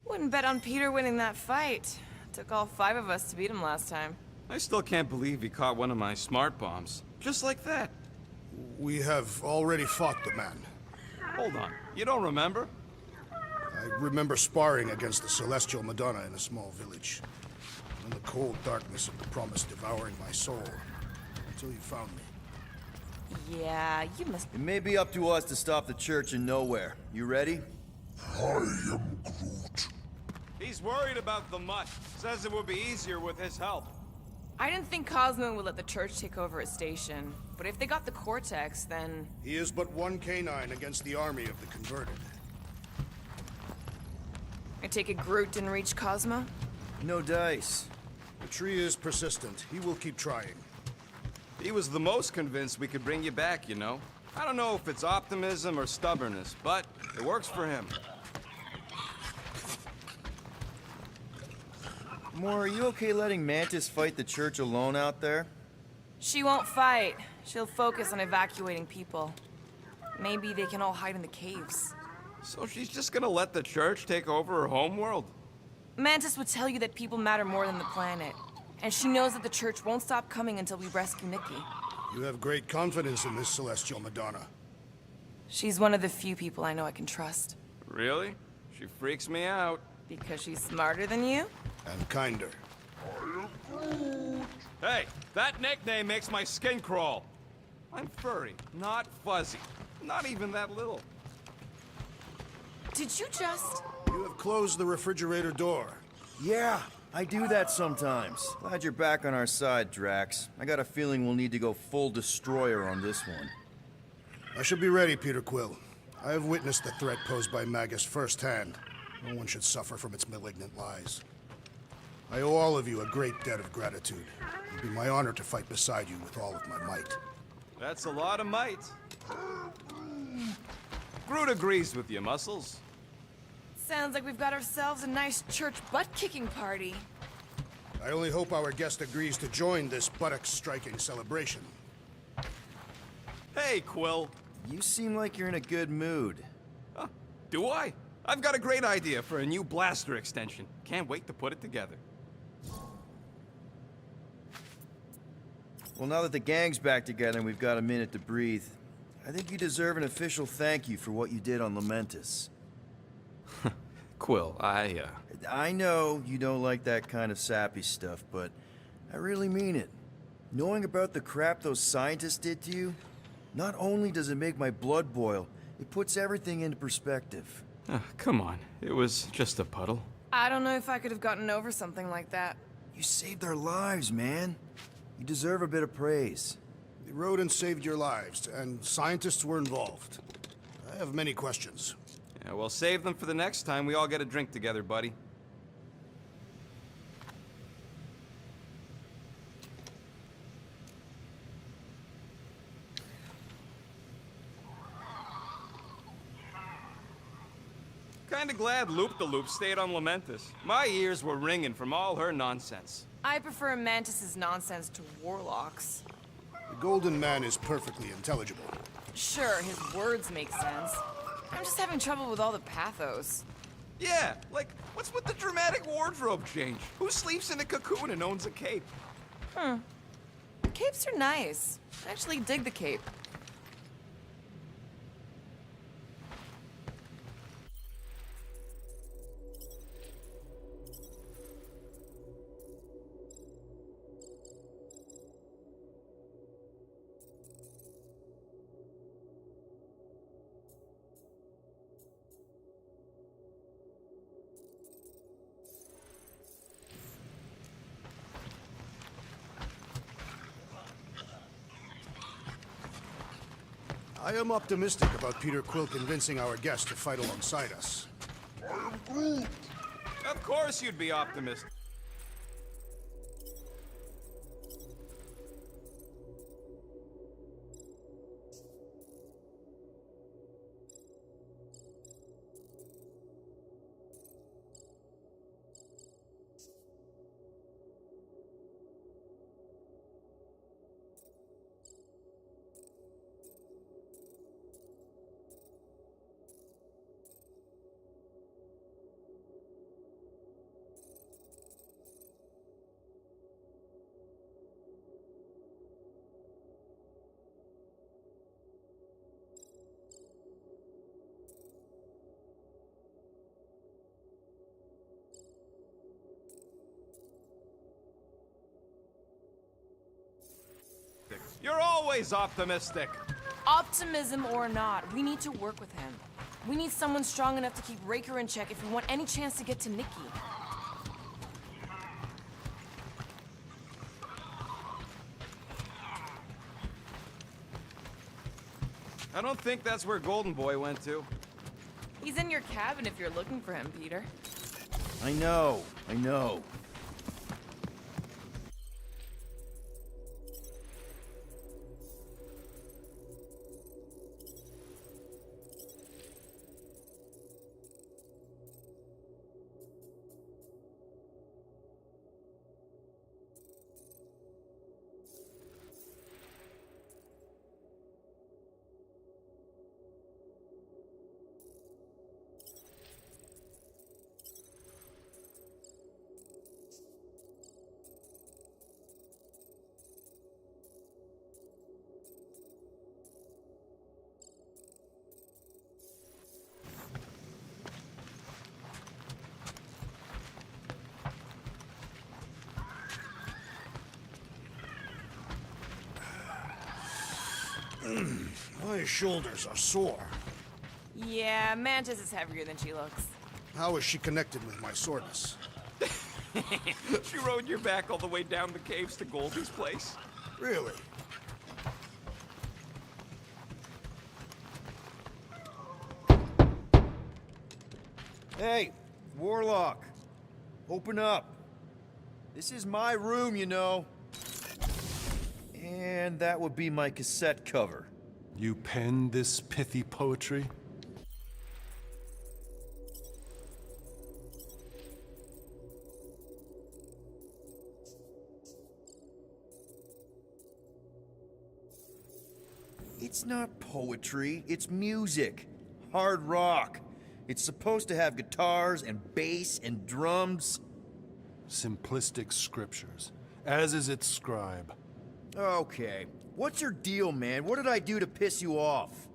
Wouldn't bet on Peter winning that fight. Took all 5 of us to beat him last time. I still can't believe he caught one of my smart bombs. Just like that. We have already fought the man. Hold on, you don't remember? I remember sparring against the Celestial Madonna in a small village. In the cold darkness of the promise devouring my soul. Until you found me. Yeah, you must... It may be up to us to stop the Church in Nowhere. You ready? I am Groot. He's worried about the mutt. Says it would be easier with his help. I didn't think Cosmo would let the Church take over his station. But if they got the Cortex, then... He is but one canine against the army of the converted. I take it Groot didn't reach Cosmo? No dice. The tree is persistent. He will keep trying. He was the most convinced we could bring you back, you know? I don't know if it's optimism or stubbornness, but it works for him. Moore, are you okay letting Mantis fight the Church alone out there? She won't fight. She'll focus on evacuating people. Maybe they can all hide in the caves. So she's just gonna let the Church take over her homeworld? Mantis would tell you that people matter more than the planet. And she knows that the Church won't stop coming until we rescue Nikki. You have great confidence in this Celestial Madonna. She's one of the few people I know I can trust. Really? She freaks me out. Because she's smarter than you? And kinder. Hey, that nickname makes my skin crawl. I'm furry, not fuzzy. Not even that little. Did you just... You have closed the refrigerator door. Yeah, I do that sometimes. Glad you're back on our side, Drax. I got a feeling we'll need to go full destroyer on this one. I shall be ready, Peter Quill. I have witnessed the threat posed by Magus firsthand. No one should suffer from its malignant lies. I owe all of you a great debt of gratitude. It would be my honor to fight beside you with all of my might. That's a lot of might. Groot agrees with you, Muscles. Sounds like we've got ourselves a nice church butt-kicking party. I only hope our guest agrees to join this buttocks-striking celebration. Hey, Quill. You seem like you're in a good mood. Huh, do I? I've got a great idea for a new blaster extension. Can't wait to put it together. Well, now that the gang's back together and we've got a minute to breathe, I think you deserve an official thank you for what you did on Lamentus. Quill, I know you don't like that kind of sappy stuff, but I really mean it. Knowing about the crap those scientists did to you, not only does it make my blood boil, it puts everything into perspective. come on. It was just a puddle. I don't know if I could have gotten over something like that. You saved our lives, man. You deserve a bit of praise. The rodents saved your lives, and scientists were involved. I have many questions. Yeah, well, save them for the next time we all get a drink together, buddy. Kinda glad Loop-the-Loop stayed on Lamentus. My ears were ringing from all her nonsense. I prefer Mantis's nonsense to Warlock's. The Golden Man is perfectly intelligible. Sure, his words make sense. I'm just having trouble with all the pathos. Yeah, like, what's with the dramatic wardrobe change? Who sleeps in a cocoon and owns a cape? Capes are nice. I actually dig the cape. I am optimistic about Peter Quill convincing our guest to fight alongside us. Of course you'd be optimistic. You're always optimistic. Optimism or not, we need to work with him. We need someone strong enough to keep Raker in check if we want any chance to get to Nikki. I don't think that's where Golden Boy went to. He's in your cabin if you're looking for him, Peter. I know, I know. My shoulders are sore. Yeah, Mantis is heavier than she looks. How is she connected with my soreness? She rode your back all the way down the caves to Goldie's place. Really? Hey, Warlock. Open up. This is my room, you know. And that would be my cassette cover. You penned this pithy poetry? It's not poetry, it's music. Hard rock. It's supposed to have guitars and bass and drums. Simplistic scriptures, as is its scribe. Okay. What's your deal, man? What did I do to piss you off?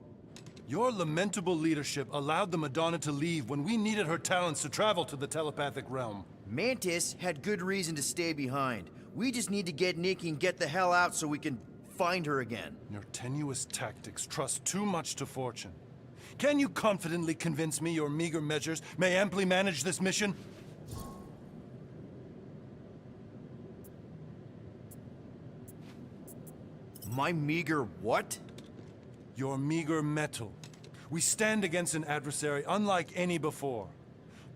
Your lamentable leadership allowed the Madonna to leave when we needed her talents to travel to the telepathic realm. Mantis had good reason to stay behind. We just need to get Nikki and get the hell out so we can find her again. Your tenuous tactics trust too much to fortune. Can you confidently convince me your meager measures may amply manage this mission? My meager what? Your meager metal. We stand against an adversary unlike any before,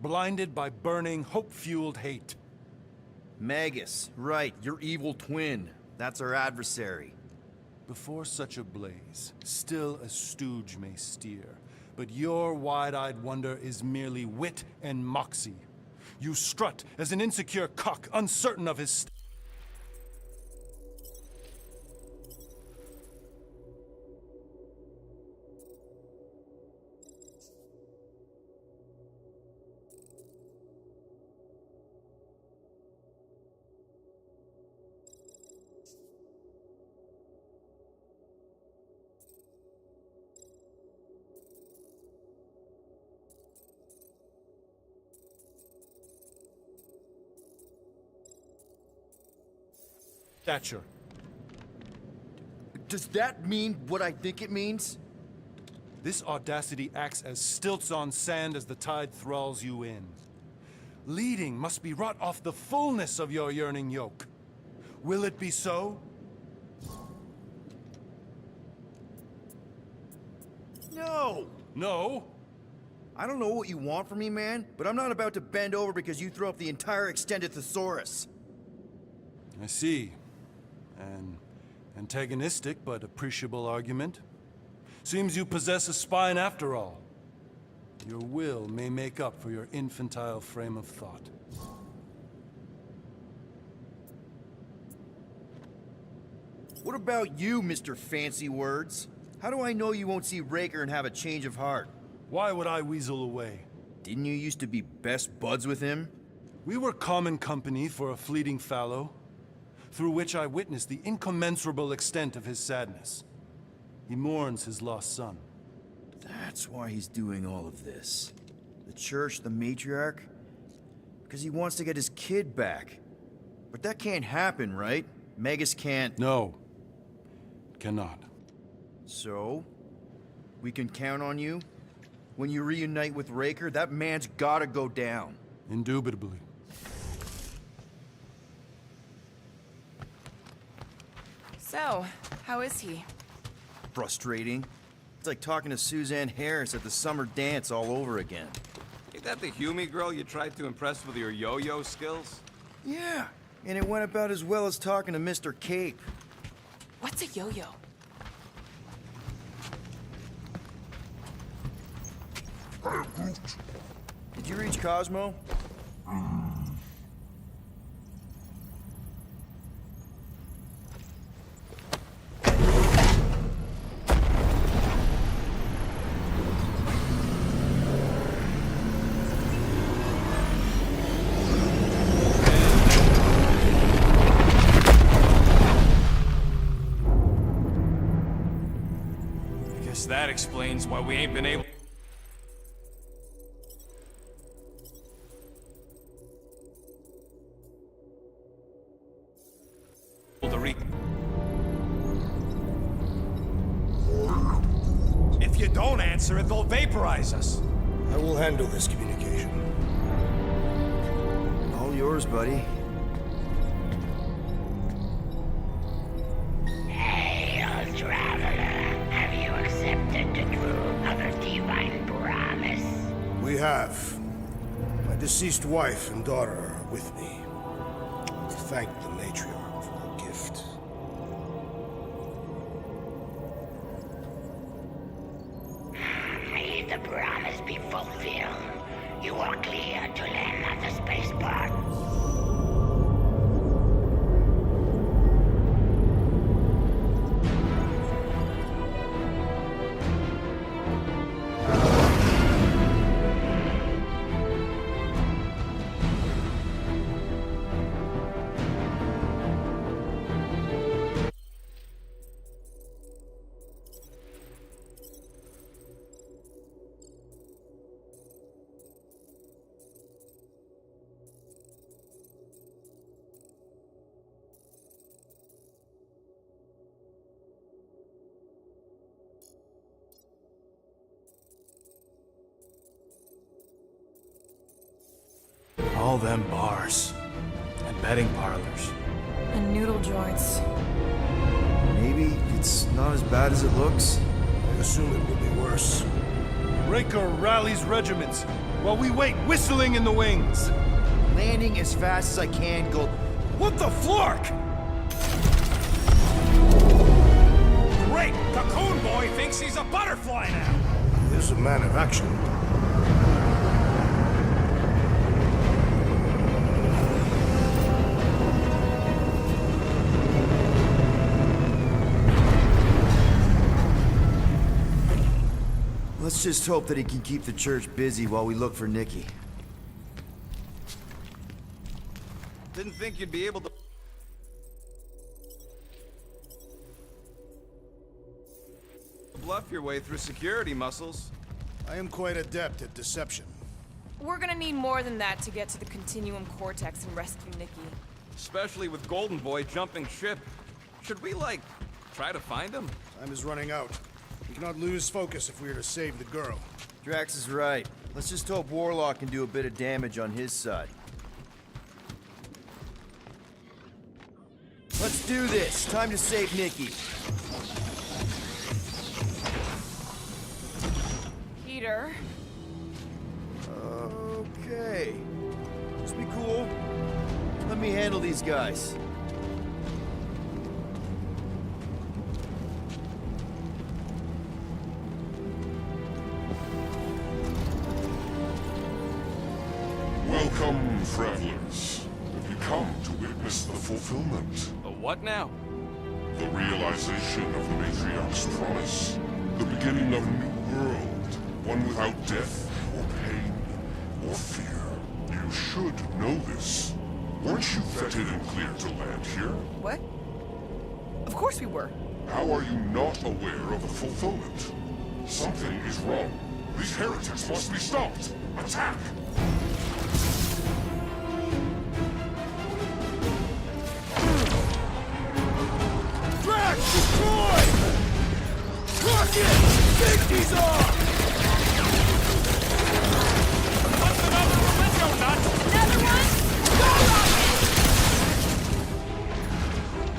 blinded by burning, hope-fueled hate. Magus, right, your evil twin. That's our adversary. Before such a blaze, still a stooge may steer, but your wide-eyed wonder is merely wit and moxie. You strut as an insecure cock, uncertain of his stature. Does that mean what I think it means? This audacity acts as stilts on sand as the tide thralls you in. Leading must be wrought off the fullness of your yearning yoke. Will it be so? No! No? I don't know what you want from me, man, but I'm not about to bend over because you throw up the entire extended thesaurus. I see. An antagonistic but appreciable argument. Seems you possess a spine after all. Your will may make up for your infantile frame of thought. What about you, Mr. Fancy Words? How do I know you won't see Raker and have a change of heart? Why would I weasel away? Didn't you used to be best buds with him? We were common company for a fleeting fallow, through which I witnessed the incommensurable extent of his sadness. He mourns his lost son. That's why he's doing all of this. The church, the matriarch? Because he wants to get his kid back. But that can't happen, right? Magus can't... No. but cannot. So? We can count on you? When you reunite with Raker, that man's gotta go down. Indubitably. So, how is he? Frustrating. It's like talking to Suzanne Harris at the summer dance all over again. Ain't that the Hume girl you tried to impress with your yo-yo skills? Yeah, and it went about as well as talking to Mr. Cape. What's a yo-yo? Hey, Groot. Did you reach Cosmo? I guess that explains why we ain't been able to reach. If you don't answer it, they'll vaporize us. I will handle this communication. All yours, buddy. Hail, traveler. Have you accepted the truth of a divine promise? We have. My deceased wife and daughter are with me. To thank the matriarch for her gift. May the promise be fulfilled. You are clear to land at the spaceport. All them bars. And betting parlors. And noodle joints. Maybe it's not as bad as it looks. I assume it will be worse. Raker rallies regiments while we wait whistling in the wings. Landing as fast as I can, Gold. What the flark? Great! Cocoon Boy thinks he's a butterfly now! He is a man of action. Let's just hope that he can keep the church busy while we look for Nikki. Didn't think you'd be able to bluff your way through security muscles. I am quite adept at deception. We're gonna need more than that to get to the Continuum Cortex and rescue Nikki. Especially with Golden Boy jumping ship. Should we, like, try to find him? Time is running out. We cannot lose focus if we are to save the girl. Drax is right. Let's just hope Warlock can do a bit of damage on his side. Let's do this. Time to save Nikki. Peter. Okay. Just be cool. Let me handle these guys. Welcome, travelers. Have you come to witness the fulfillment? A what now? The realization of the Matriarch's promise. The beginning of a new world. One without death, or pain, or fear. You should know this. Weren't you vetted and cleared to land here? What? Of course we were. How are you not aware of the fulfillment? Something is wrong. These heretics must be stopped. Attack! Drax, destroy! Safety's off! What's another Religio nut? Another one? Go, Rocket!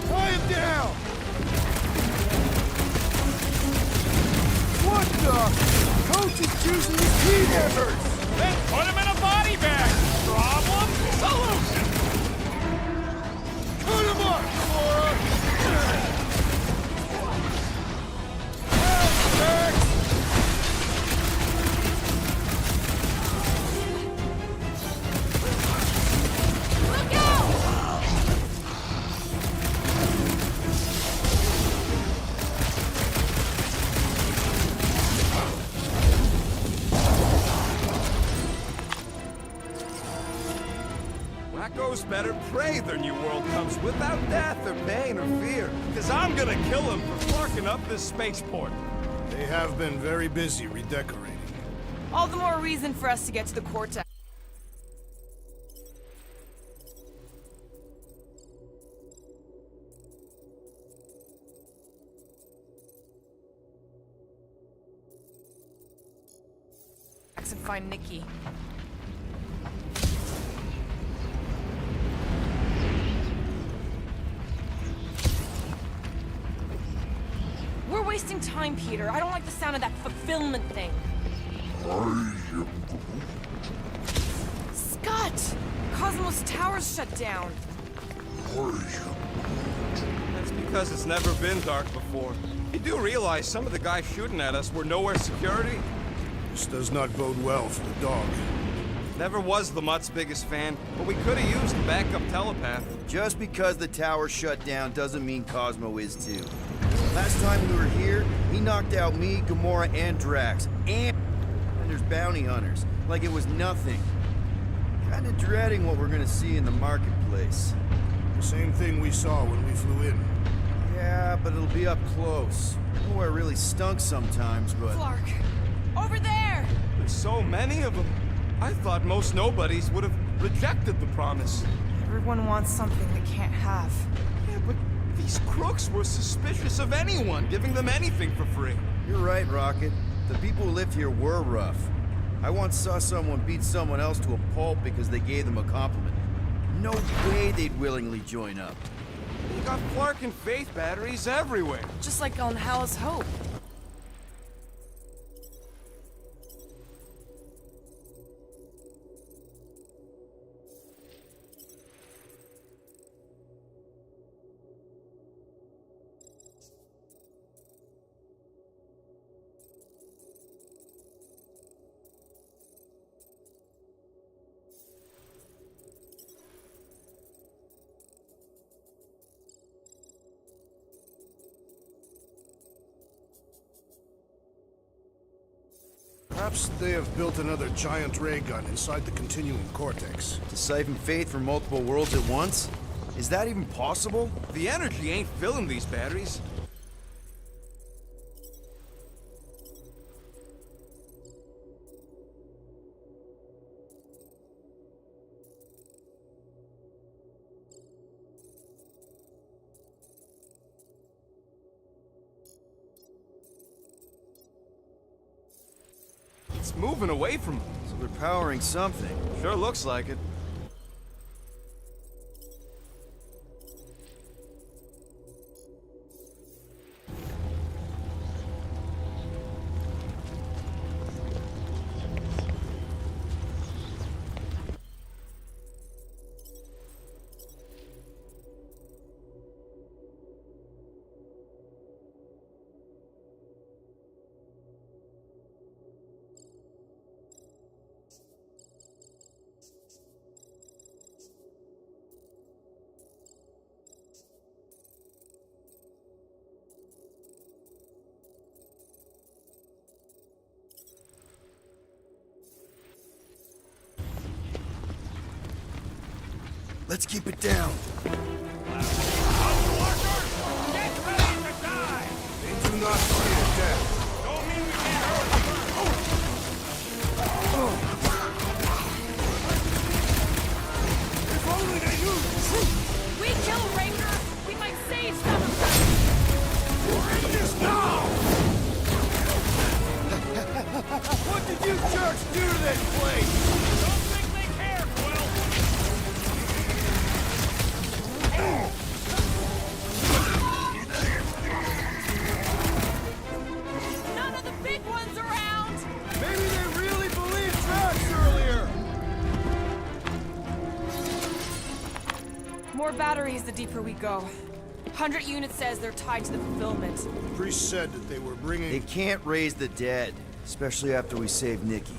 Tie him down! What the? Coach is choosing his team members! Then put him in a body bag! Problem? Solution! Cut him up, Laura! Look out! Wacko's better pray their new world comes without death or pain or fear. Cause I'm gonna kill them for flarking up this spaceport. They have been very busy redecorating. All the more reason for us to get to the Cortex. And find Nikki. We're wasting time, Peter. I don't like the sound of that fulfillment thing. Scott! Cosmos Tower's shut down. That's because it's never been dark before. You do realize some of the guys shooting at us were nowhere security? This does not bode well for the dog. Never was the Mutt's biggest fan, but we could have used a backup telepath. Just because the tower shut down doesn't mean Cosmo is too. Last time we were here, he knocked out me, Gamora, and Drax. And there's bounty hunters. Like it was nothing. Kinda dreading what we're gonna see in the marketplace. The same thing we saw when we flew in. Yeah, but it'll be up close. Nowhere really stunk sometimes, but... Clark! Over there! There's so many of them. I thought most nobodies would have rejected the promise. Everyone wants something they can't have. Yeah, but these crooks were suspicious of anyone giving them anything for free. You're right, Rocket. The people who lived here were rough. I once saw someone beat someone else to a pulp because they gave them a compliment. No way they'd willingly join up. You got Flark and Faith batteries everywhere. Just like on Hal's Hope. Perhaps they have built another giant ray gun inside the continuing cortex. To siphon faith from multiple worlds at once? Is that even possible? The energy ain't filling these batteries. It's moving away from them. So they're powering something. Sure looks like it. Let's keep it down. Get ready to die! They do not fear death. Don't mean we can't hurt If only they knew the truth! We kill Raker, we might save some of them! End this now! more batteries the deeper we go. 100 units says they're tied to the fulfillment. The priest said that they were bringing... They can't raise the dead, especially after we save Nikki.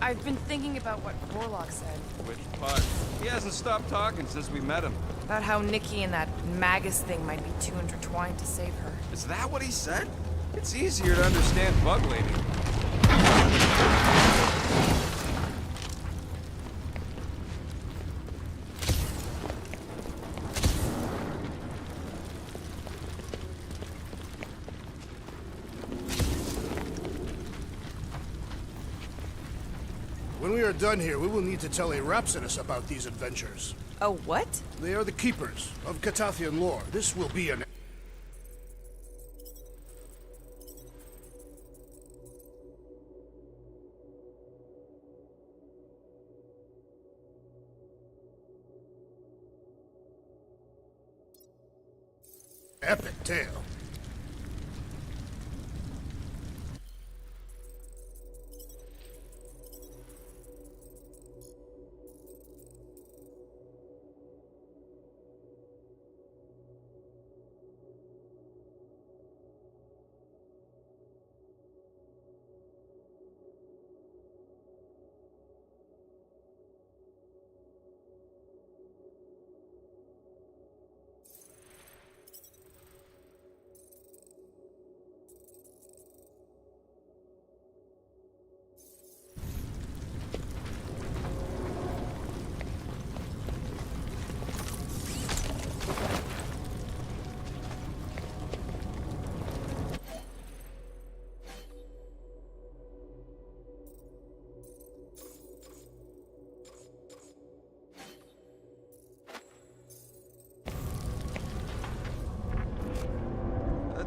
I've been thinking about what Warlock said. Which part? He hasn't stopped talking since we met him. About how Nikki and that Magus thing might be too intertwined to save her. Is that what he said? It's easier to understand Bug Lady. When we are done here, we will need to tell a Rhapsodus about these adventures. Oh, what? They are the keepers of Catathian lore. This will be an... epic tale.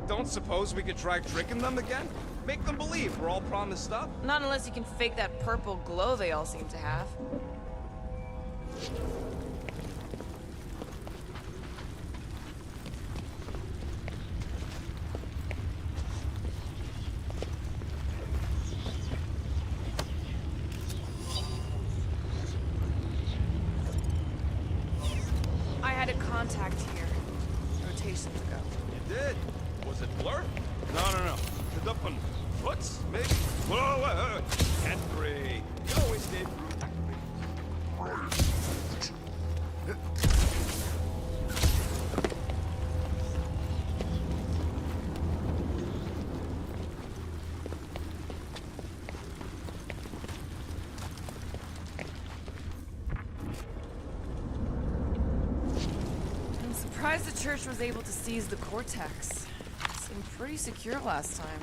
Don't suppose we could try tricking them again? Make them believe we're all promised stuff? Not unless you can fake that purple glow they all seem to have. I had a contact here, rotations ago. You did? Was it Blur? No. The Duffin Foots, maybe? Whoa. Henry. You always did I'm surprised the church was able to seize the Cortex. Seemed pretty secure last time.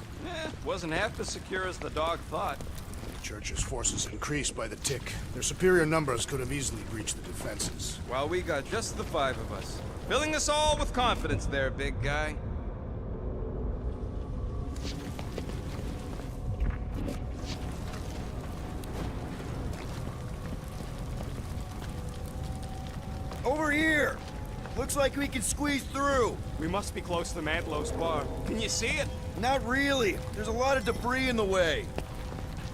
Wasn't half as secure as the dog thought. The church's forces increased by the tick. Their superior numbers could have easily breached the defenses. While we got just the 5 of us. Filling us all with confidence there, big guy. Over here! Looks like we can squeeze through. We must be close to Mantlo's bar. Can you see it? Not really. There's a lot of debris in the way.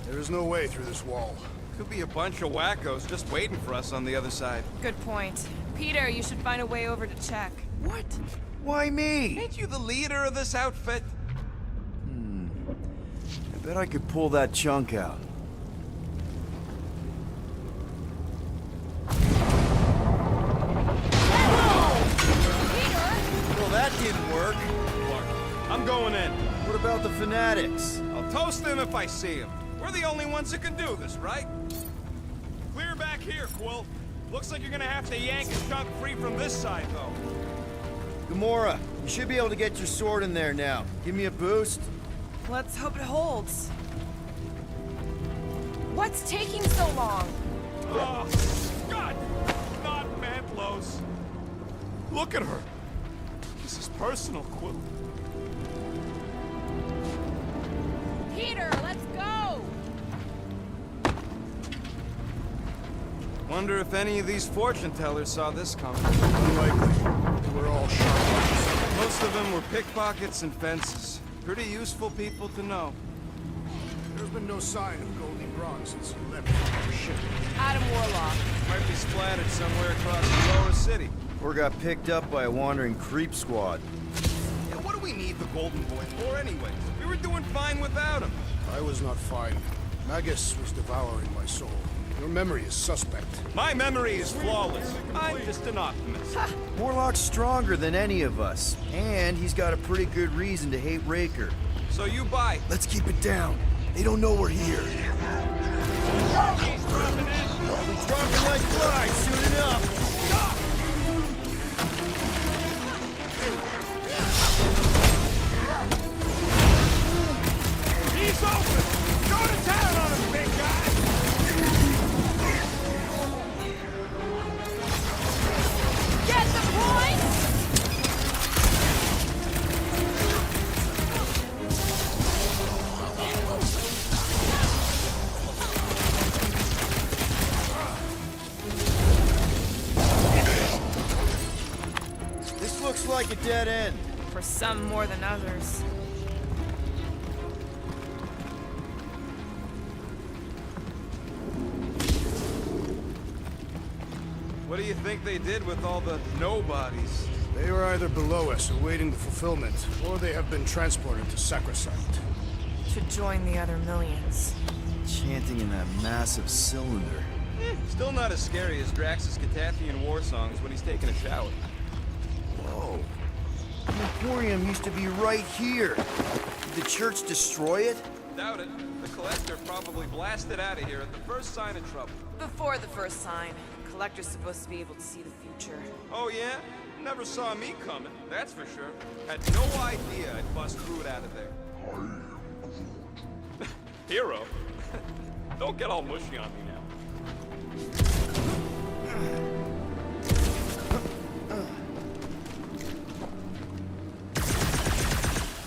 There is no way through this wall. Could be a bunch of wackos just waiting for us on the other side. Good point. Peter, you should find a way over to check. What? Why me? Ain't you the leader of this outfit? I bet I could pull that chunk out. Well, that didn't work. Look, I'm going in. What about the fanatics? I'll toast them if I see them. We're the only ones that can do this, right? Clear back here, Quill. Looks like you're gonna have to yank a chunk free from this side, though. Gamora, you should be able to get your sword in there now. Give me a boost. Let's hope it holds. What's taking so long? Oh, God! Not Mantlo's. Look at her. This is personal, Quill. Peter, let's go! Wonder if any of these fortune tellers saw this coming. Unlikely. We're all sharp. Most of them were pickpockets and fences. Pretty useful people to know. There's been no sign of Goldie Braun since he left our ship. Adam Warlock. Might be splattered somewhere across the lower city. Or got picked up by a wandering creep squad. Yeah, what do we need the Golden Boy for anyways? We were doing fine without him. I was not fine. Magus was devouring my soul. Your memory is suspect. My memory is flawless. I'm just an optimist. Warlock's stronger than any of us, and he's got a pretty good reason to hate Raker. So you buy. Let's keep it down. They don't know we're here. He's dropping in. We're dropping like flies soon enough. He's open! Go to town on him, big guy! Get the point! This looks like a dead end. For some more than others. What do you think they did with all the nobodies? They are either below us awaiting the fulfillment, or they have been transported to Sacrosanct. To join the other millions. Chanting in that massive cylinder. Still not as scary as Drax's Catathian war songs when he's taking a shower. Whoa. The Emporium used to be right here. Did the church destroy it? Doubt it. The Collector probably blasted out of here at the first sign of trouble. Before the first sign, Collector's supposed to be able to see the future. Oh yeah? Never saw me coming, that's for sure. Had no idea I'd bust Groot out of there. Hero? Don't get all mushy on me now.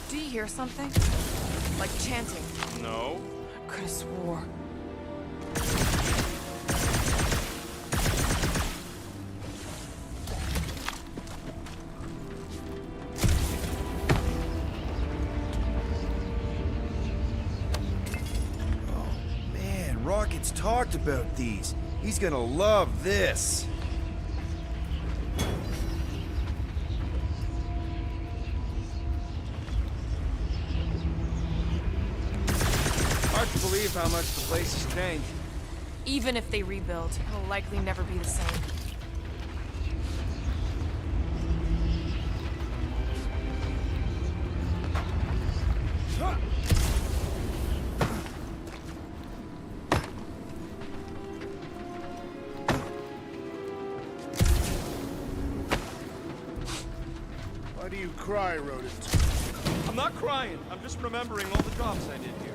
Do you hear something? Like chanting. No. Could have swore. Man, Rocket's talked about these. He's gonna love this. Hard to believe how much the place has changed. Even if they rebuild, it'll likely never be the same. Why do you cry, Rodent? I'm not crying. I'm just remembering all the drops I did here.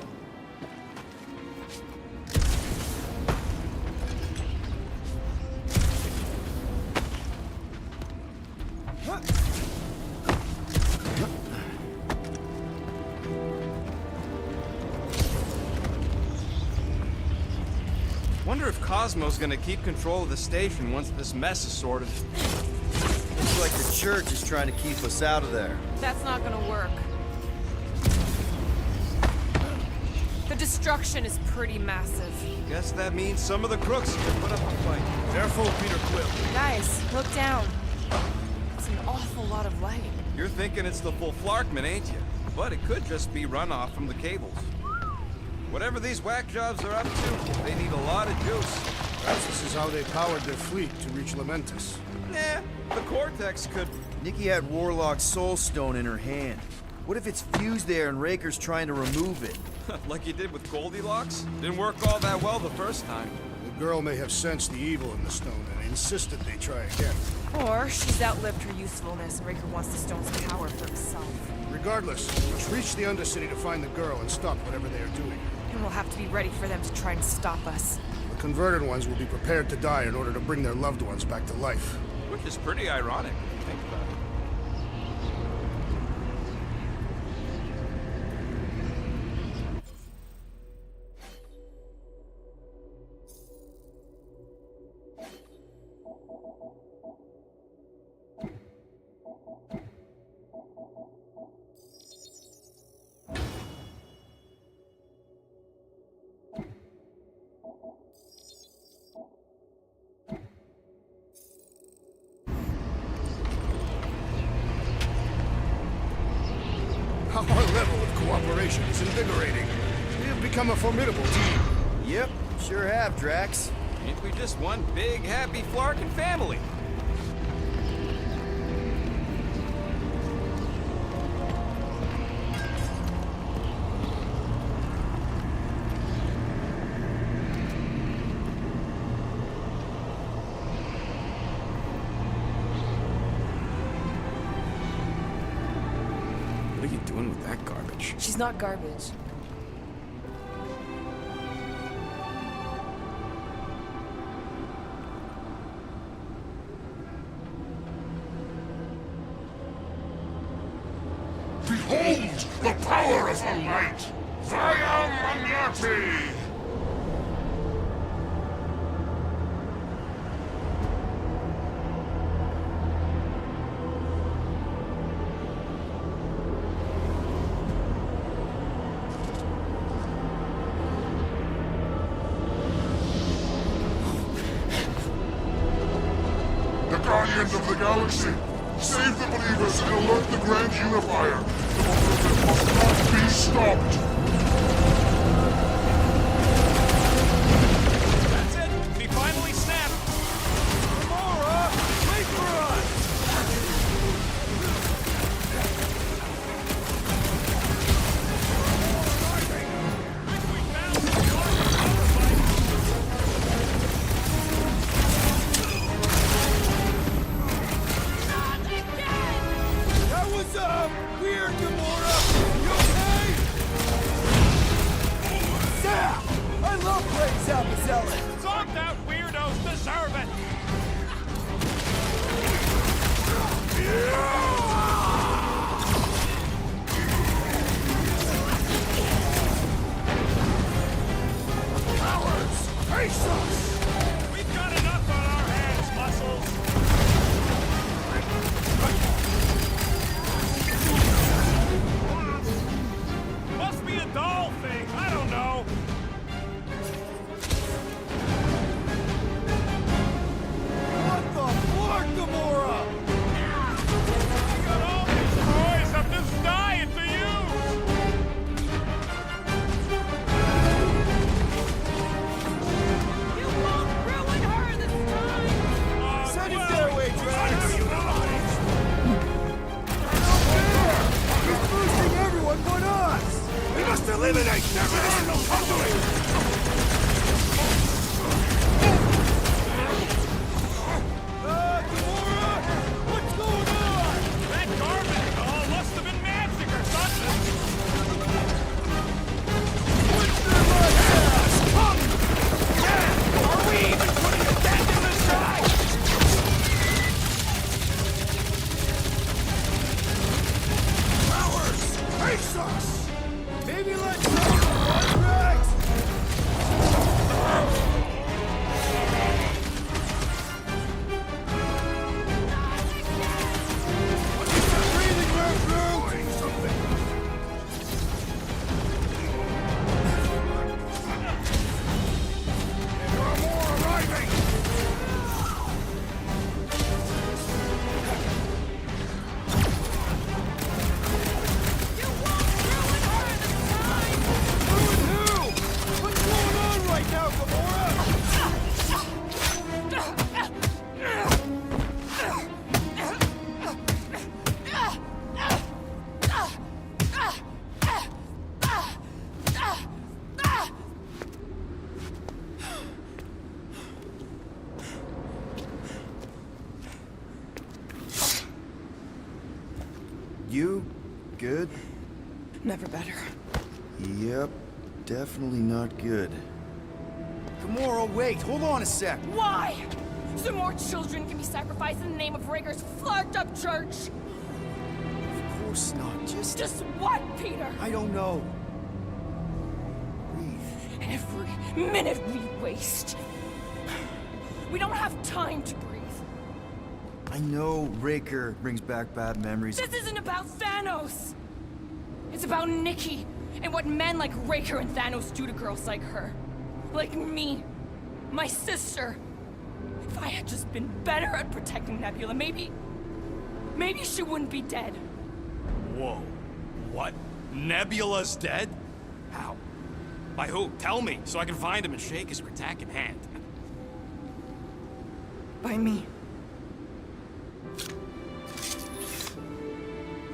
Wonder if Cosmo's gonna keep control of the station once this mess is sorted. Looks like the church is trying to keep us out of there. That's not gonna work. The destruction is pretty massive. Guess that means some of the crooks can put up a fight. Careful, Peter Quill. Guys, look down. It's an awful lot of light. You're thinking it's the full Flarkman, ain't you? But it could just be runoff from the cables. Whatever these whack jobs are up to, they need a lot of juice. Perhaps this is how they powered their fleet to reach Lamentus. Nah, the Cortex could... Nikki had Warlock's soul stone in her hand. What if it's fused there and Raker's trying to remove it? like you did with Goldilocks? Didn't work all that well the first time. The girl may have sensed the evil in the stone and insisted they try again. Or she's outlived her usefulness and Raker wants the stone's power for himself. Regardless, let's reach the Undercity to find the girl and stop whatever they are doing. And we'll have to be ready for them to try and stop us. The converted ones will be prepared to die in order to bring their loved ones back to life. Which is pretty ironic if you think about it. regeneration is invigorating. We have become a formidable team. Yep, sure have, Drax. Ain't we just one big, happy Flarkin family? What are you doing with that garbage? She's not garbage. Behold the power of the light! Vaya Magnati! The Guardians of the Galaxy! Save the believers and alert the Grand Unifier! The momentum must not be stopped! That's it! We finally snapped! Gamora! Wait for us! That was, weird, Gamora! You okay? Zap! I love Frank Zappazelli! Zonked out weirdos deserve it! Cowards! Face us! We've got enough on our hands, Muscles! Must be a doll thing, I don't know. What the fuck, Gamora? I got all these toys I'm just dying to use! You won't ruin her this time! Send it their way, Drax! He's boosting everyone but us! We must eliminate their medicinal conduit! Gamora! What's going on? That garbage doll must have been magic or something! What's their last ass? Come! Are we even putting a dent in the sky? Cowards! Face us! Maybe let's go, Drax! Breathing room through! There are more arriving! You won't ruin her this time! Ruin who? What's going on right now, Gamora? You? Good? Never better. Yep, definitely not good. Gamora, wait, hold on a sec. Why? So more children can be sacrificed in the name of Raker's flarked up church? Of course not, Just what, Peter? I don't know. Every minute we waste. We don't have time to breathe. I know Raker brings back bad memories. This isn't about Thanos. It's about Nikki and what men like Raker and Thanos do to girls like her. Like me. My sister. If I had just been better at protecting Nebula, maybe she wouldn't be dead. Whoa. What? Nebula's dead? How? By who? Tell me, so I can find him and shake his attacking hand. By me.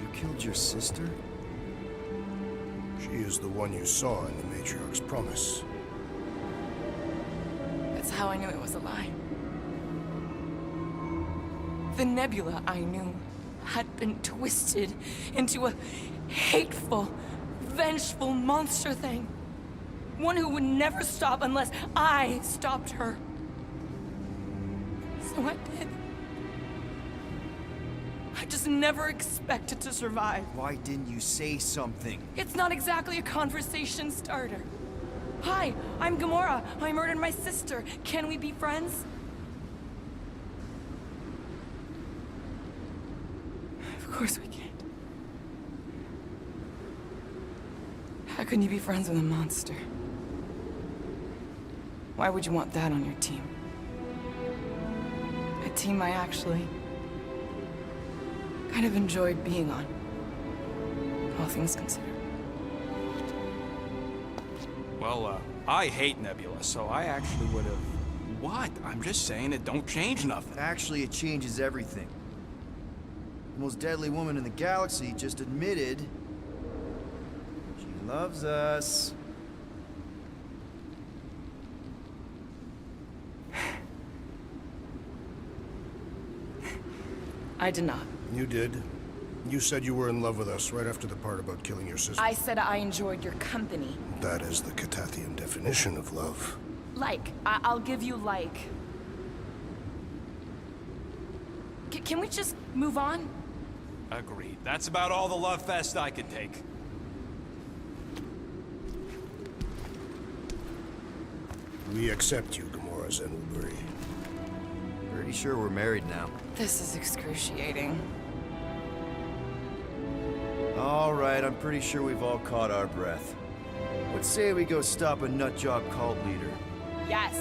You killed your sister? She is the one you saw in the Matriarch's promise. That's how I knew it was a lie. The Nebula I knew had been twisted into a hateful, vengeful monster thing. One who would never stop unless I stopped her. So I did. I just never expected to survive. Why didn't you say something? It's not exactly a conversation starter. Hi, I'm Gamora. I murdered my sister. Can we be friends? Of course we can't. How can you be friends with a monster? Why would you want that on your team? A team I actually kind of enjoyed being on, all things considered. Well, I hate Nebula, so I actually would have... What? I'm just saying it don't change nothing. Actually, it changes everything. The most deadly woman in the galaxy just admitted she loves us. I did not. You did. You said you were in love with us right after the part about killing your sister. I said I enjoyed your company. That is the Catathian definition of love. Like. I'll give you like. Can we just move on? Agreed. That's about all the love fest I could take. We accept you, Gamora Zenuburi. Pretty sure we're married now. This is excruciating. All right, I'm pretty sure we've all caught our breath. What say we go stop a nutjob cult leader? Yes.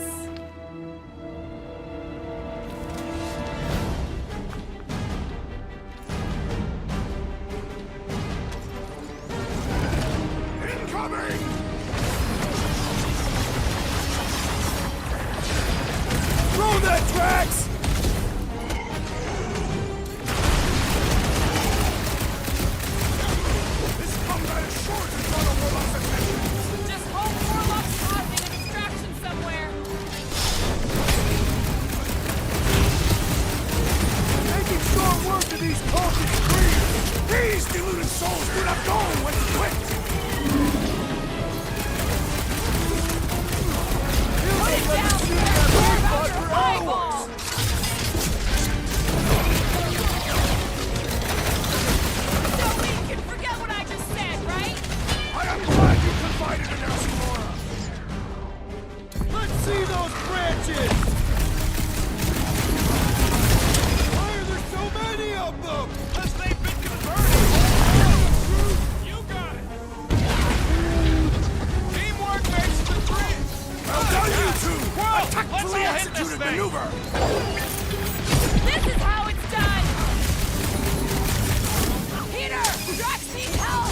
Incoming! Throw that, Drax! Just hope Warlock's causing a distraction somewhere. Making short work of these cultic creatures! These deluded souls do not go when it's quick! Put it down! More about your eyeball! So we can forget what I just said, right? I am glad you confided in us, Laura! Let's see those branches! Why are there so many of them? Because they've been converted! You got it! Teamwork makes the dream! Well done, you two! A tactfully executed maneuver! This is how it's done! Peter! Drax needs help!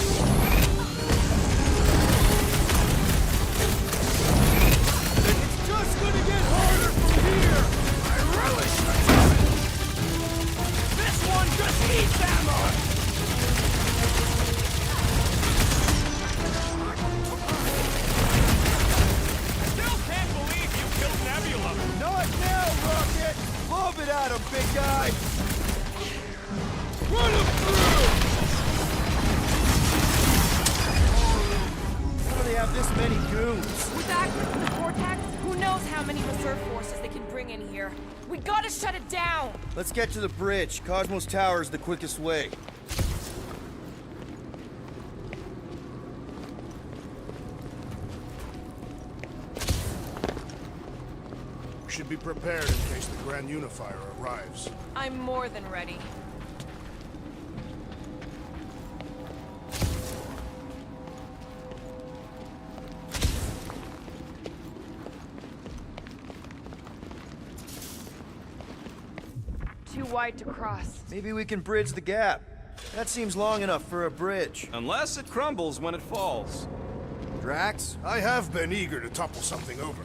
It's just gonna get harder from here! I relish the challenge! This one just needs ammo! Still can't believe you killed Nebula! Not now, Rocket! Lob it at him, big guy! Run him through! How do they have this many goons? With access to the Vortex, who knows how many reserve forces they can bring in here. We gotta shut it down! Let's get to the bridge. Cosmos Tower is the quickest way. We should be prepared in case the Grand Unifier arrives. I'm more than ready. Too wide to cross. Maybe we can bridge the gap. That seems long enough for a bridge. Unless it crumbles when it falls. Drax? I have been eager to topple something over.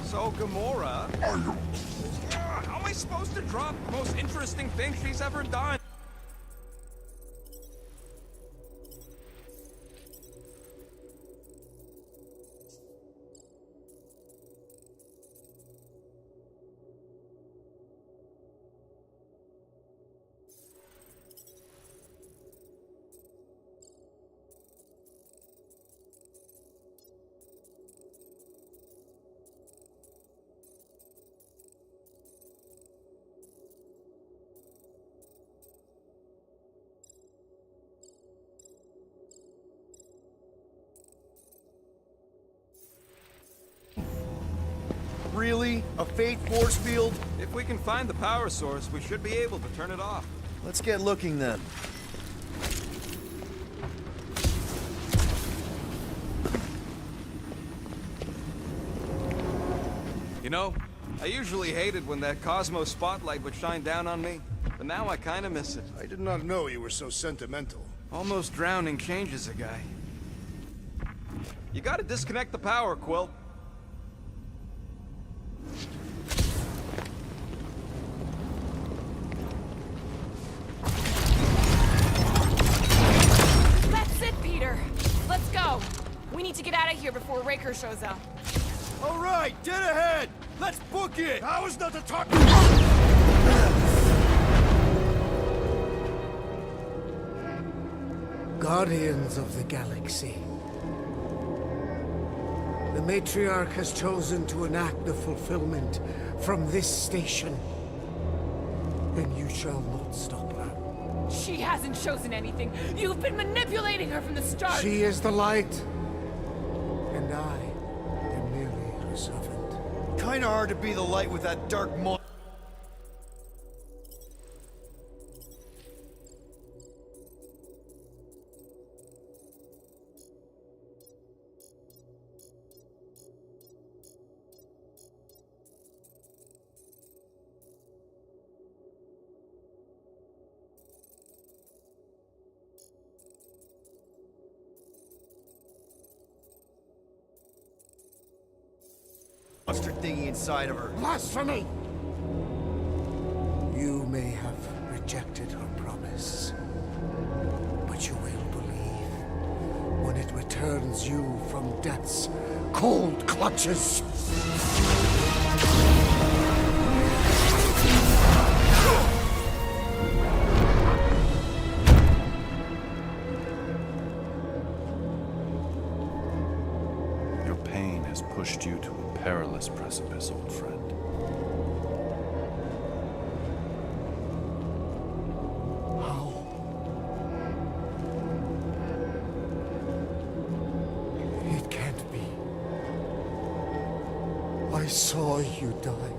So, Gamora... How am I supposed to drop the most interesting thing she's ever done? Really? A fate force field? If we can find the power source, we should be able to turn it off. Let's get looking then. You know, I usually hated when that Cosmo spotlight would shine down on me, but now I kinda miss it. I did not know you were so sentimental. Almost drowning changes a guy. You gotta disconnect the power, Quill. That's it, Peter. Let's go. We need to get out of here before Raker shows up. All right, dead ahead! Let's book it! How is not to talk? Guardians of the Galaxy. The Matriarch has chosen to enact the fulfillment from this station. And you shall not stop her. She hasn't chosen anything. You've been manipulating her from the start. She is the light. And I am merely her servant. Kinda hard to be the light with that dark mo- monster thingy inside of her. Blasphemy! You may have rejected her promise, but you will believe when it returns you from death's cold clutches. Your pain has pushed you to a perilous precipice, old friend. How? It can't be. I saw you die.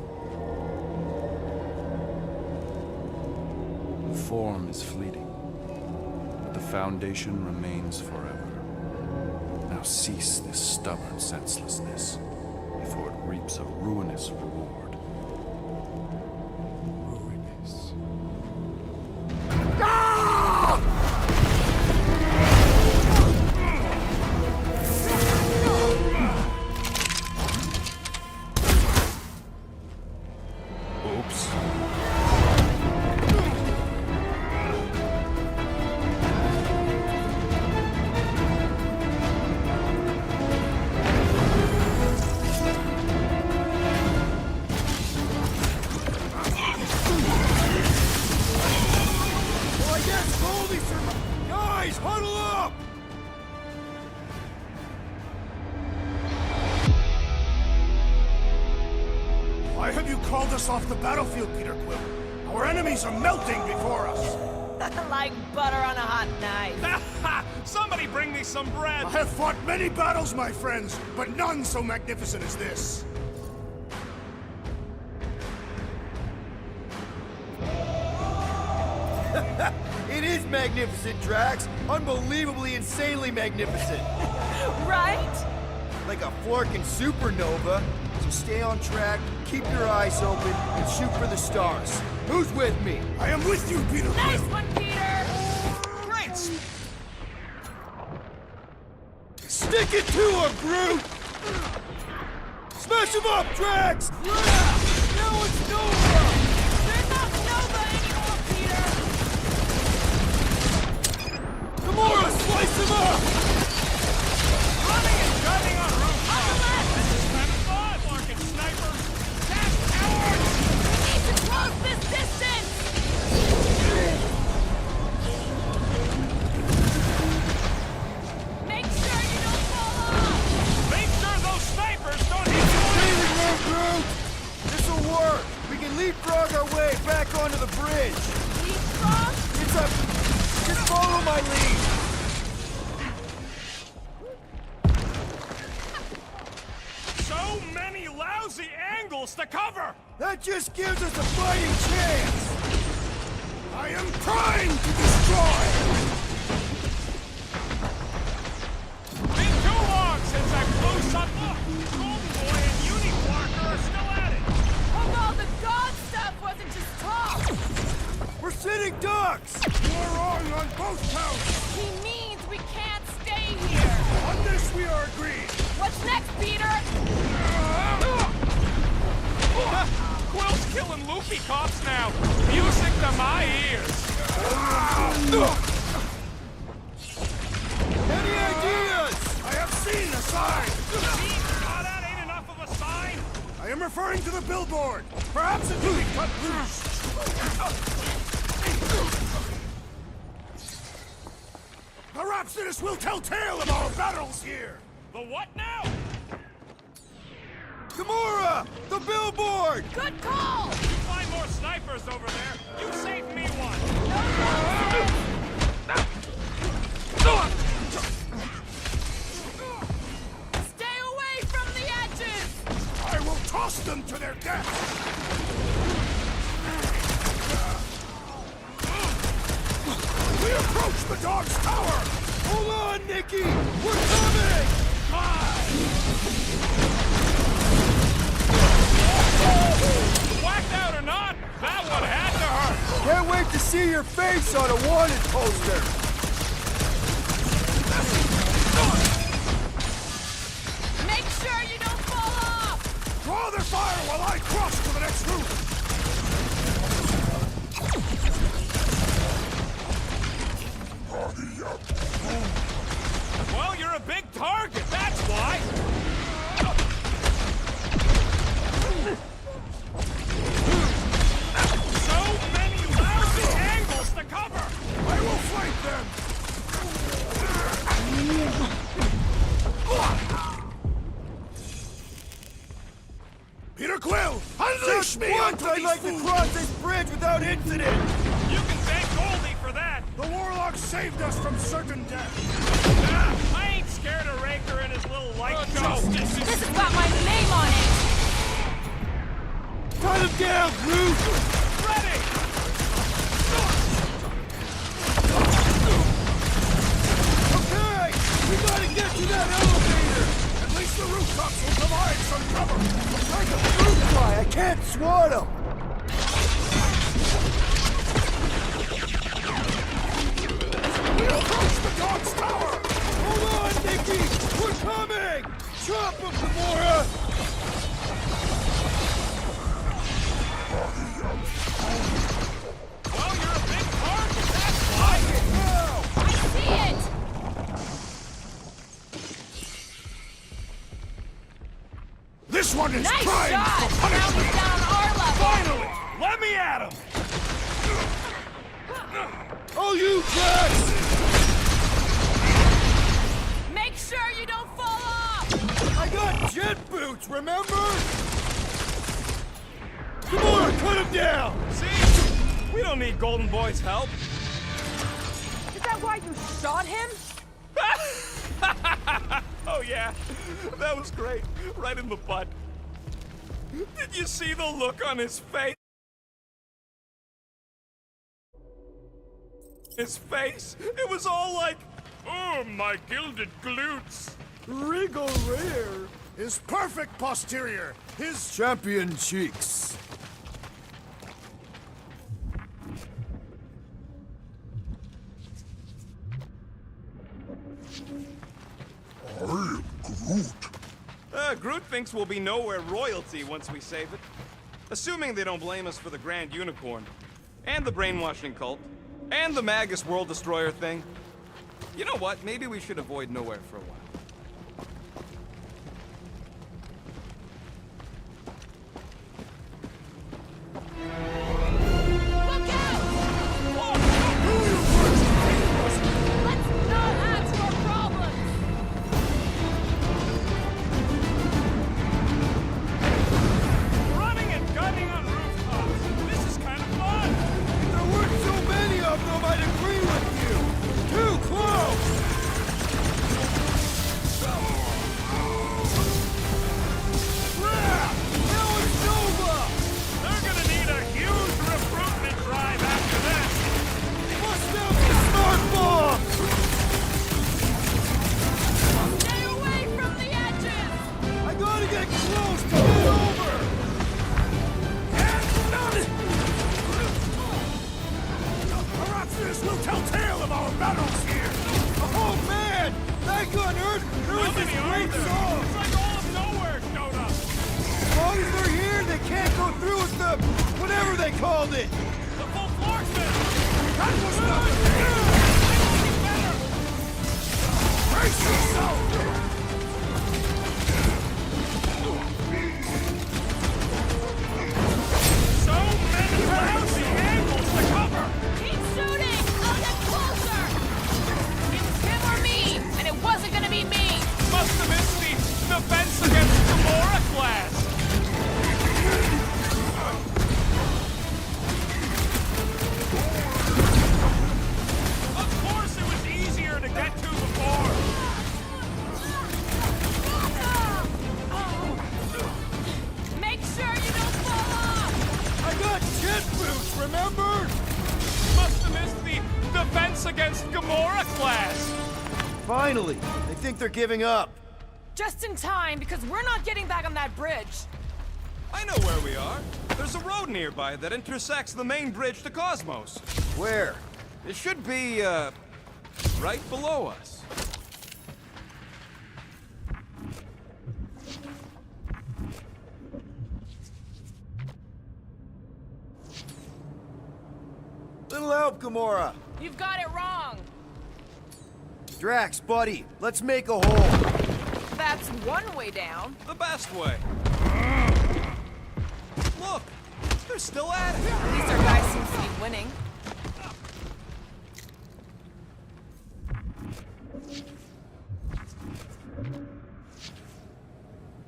Form is fleeting, but the foundation remains forever. Now cease this stubborn senselessness, before it reaps a ruinous reward. Ruinous. Oops. Well, I guess Goldie survived. Guys, huddle up! Why have you called us off the battlefield, Peter Quill? Our enemies are melting before us. Like butter on a hot knife. Somebody bring me some bread! I have fought many battles, my friends, but none so magnificent as this. It is magnificent, Drax! Unbelievably, insanely magnificent! Right? like a flirking supernova. So stay on track, keep your eyes open, and shoot for the stars. Who's with me? I am with you, Peter Nice Quill! one, Peter! Great! Stick it to him, Groot! Smash him up, Drax! Now it's Nova! They're not Nova anymore, Peter! Gamora, slice him up! Running and gunning on rooftops! On the left! This is kind of fun, marking snipers! Attack cowards! We need to close this distance! Make sure you don't fall off! Make sure those snipers don't hit you! Breathing room, Groot! This'll work! We can leapfrog our way back onto the bridge! Leapfrog? It's up! Just follow my lead! So many lousy angles to cover! That just gives us a fighting chance! I am primed to destroy! Been too long since that close-up look! Golden Boy and Unicorn are still at it! Although the god stuff wasn't just talk! We're sitting ducks! You are wrong on both counts! He means we can't stay here! On this we are agreed! What's next, Peter? Quill's killing loopy cops now! Music to my ears! Any ideas? I have seen a sign! Oh, that ain't enough of a sign! I am referring to the billboard! Perhaps it can be cut loose! The Rhapsodus will tell tale of our battles here! The what now? Gamora! The billboard! Good call! Find more snipers over there! You saved me one! Stay away from the edges! I will toss them to their death! We approach the dog's tower! Hold on, Nikki! We're coming! Whacked out or not, that one had to hurt! Can't wait to see your face on a wanted poster! Make sure you don't fall off! Draw their fire while I cross to the next room! Well, you're a big target, that's why! So many lousy angles to cover! I will flank them! Peter Quill, unleash me Once onto I'd these like to fools! cross this bridge without incident! You can thank Goldie for that! The Warlock saved us from certain death! I ain't scared of Raker and his little light show! This has got my name on it! Cut him down, Groot! Ready! Okay! We gotta get to that elevator! At least the rooftops will provide some cover! Like a fruit fly, I can't swat him! We approach the dog's tower! Hold on, Nikki! We're coming! Chop him, Gamora! Well, you're a big target, that's why! I see it! This one is Nice primed shot! for Now punishment! he's down our level! Finally! Let me at him! Oh, you Drax! Make sure you don't fall off! I got jet boots, remember? Gamora, cut him down! See? We don't need Golden Boy's help. Is that why you shot him? Oh yeah, that was great. Right in the butt. Did you see the look on his face? His face? It was all like, oh, my gilded glutes. Regal rear. His perfect posterior! His Champion cheeks. I am Groot. Groot thinks we'll be nowhere royalty once we save it. Assuming they don't blame us for the Grand Unicorn, and the brainwashing cult, and the Magus World Destroyer thing. You know what? Maybe we should avoid nowhere for a while. Look out! Let's not add to our problems! Running and gunning on rooftops. This is kind of fun. If there weren't so many of them, I'd agree with you. Too close. Crap! Now it's Nova. They're gonna need a huge recruitment drive after this. Must have the smart bomb. Stay away from the edges! I gotta get close to get over. Perhaps this will tell tale of our battles here. Oh man! Thank God, Earth! There was this great song! It's like all of nowhere showed up. As long as they're here, they can't go through with the... whatever they called it! The full florsman. That was nothing! Better. Brace yourself! So many lousy angles to cover. Keep shooting! I'll get closer! It was him or me, and it wasn't gonna be me! Must have missed the defense against Gamora class. Of course it was easier to get to before. Make sure you don't fall off! I got jet boots, remember? Must have missed the defense against Gamora class. Finally! They think they're giving up. Just in time, because we're not getting back on that bridge. I know where we are. There's a road nearby that intersects the main bridge to Cosmos. Where? It should be, right below us. Little help, Gamora! You've got it wrong. Drax, buddy, let's make a hole. That's one way down. The best way. Look, they're still at it. At least our guy seems to be winning.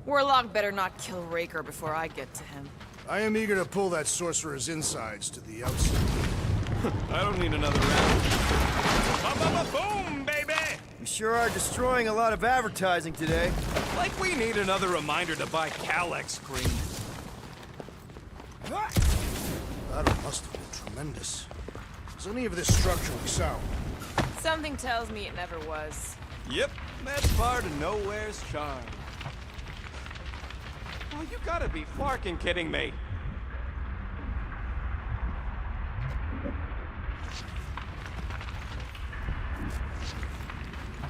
Warlock better not kill Raker before I get to him. I am eager to pull that sorcerer's insides to the outside. I don't need another round. Ba-ba-ba-boom, baby! We sure are destroying a lot of advertising today. Like we need another reminder to buy Calex cream. Battle must have been tremendous. Is any of this structurally sound? Something tells me it never was. Yep, that's part of Nowhere's charm. Oh, you gotta be fucking kidding me.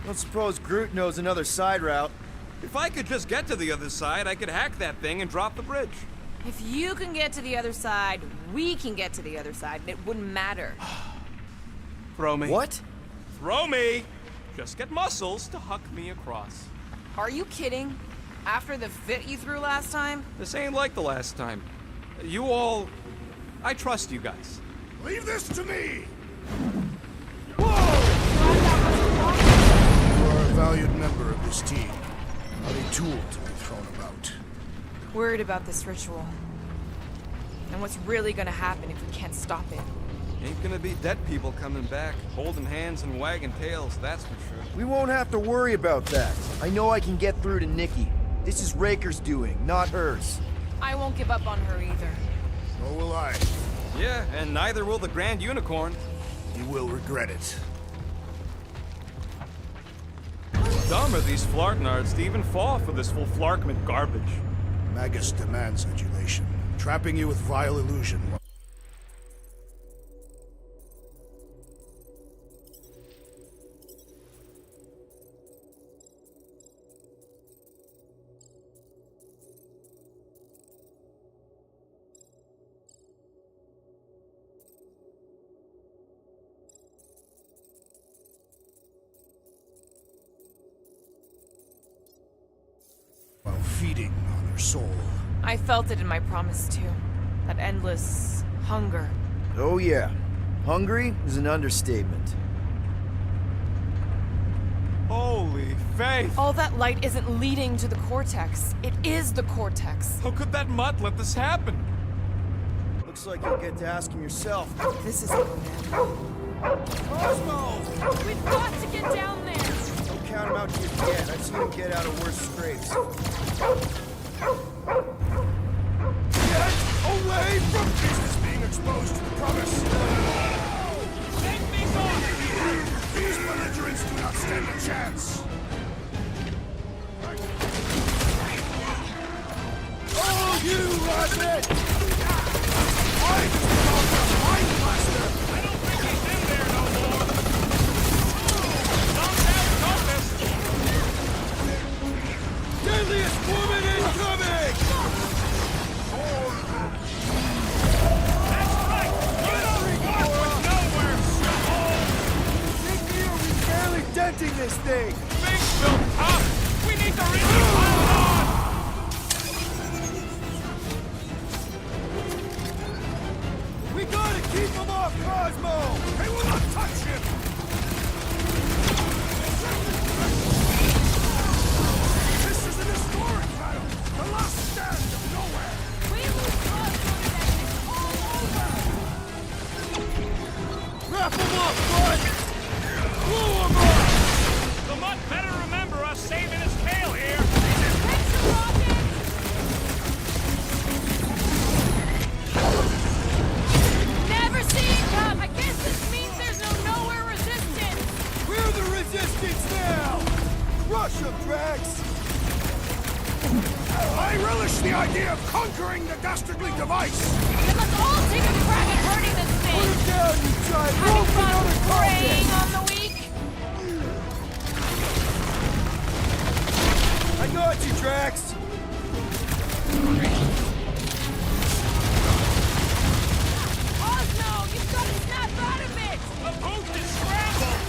Don't suppose Groot knows another side route. If I could just get to the other side, I could hack that thing and drop the bridge. If you can get to the other side, we can get to the other side, and it wouldn't matter. Throw me. What? Throw me! Just get muscles to huck me across. Are you kidding? After the fit you threw last time? This ain't like the last time. You all... I trust you guys. Leave this to me! Glad that You are a valued member of this team, not a tool to be thrown about. wasn't worried about this ritual. And what's really gonna happen if we can't stop it. Ain't gonna be dead people coming back, holding hands and wagging tails, that's for sure. We won't have to worry about that. I know I can get through to Nikki. This is Raker's doing, not hers. I won't give up on her either. Nor will I. Yeah, and neither will the Grand Unicorn. You will regret it. dumb are these Flarknards to even fall for this full Flarkment garbage? Magus demands adulation, trapping you with vile illusion. While feeding on her soul. I felt it in my promise too. That endless hunger. Oh yeah. Hungry is an understatement. Holy faith! All that light isn't leading to the cortex. It is the cortex. How could that mutt let this happen? Looks like you'll get to ask him yourself. This is it, man. Cosmo! We've got to get down there! Don't count him out just yet. I've seen him get out of worse scrapes. Get away from business being exposed to the promise! Take me off! These belligerents do not stand a chance! Oh, you rabbit! Why does the dog have Mind Blaster? I don't think he's in there no more. Don't have compass. Deadliest woman incoming! That's right. You don't walk with nowhere, shithole. Think me or we barely denting this thing! Things built up. We need to really pile it on. We gotta keep him off Cosmo! They will not touch him! This is an historic battle! The last stand of nowhere! We lose Cosmo today, it's all over! Wrap him up, bud! Blow him up! The mutt better remember us saving his tail here. Extra rockets! Never see it come! I guess this means there's no nowhere resistance! We're the resistance now! Rush him, Drax! I relish the idea of conquering the dastardly device! Then let's all take a crack at hurting this Put thing! him down, you giant! Having Rope fun another preying target! on the weak? I got you, Drax! Osmo, you've got to snap out of it! The post is scrambled.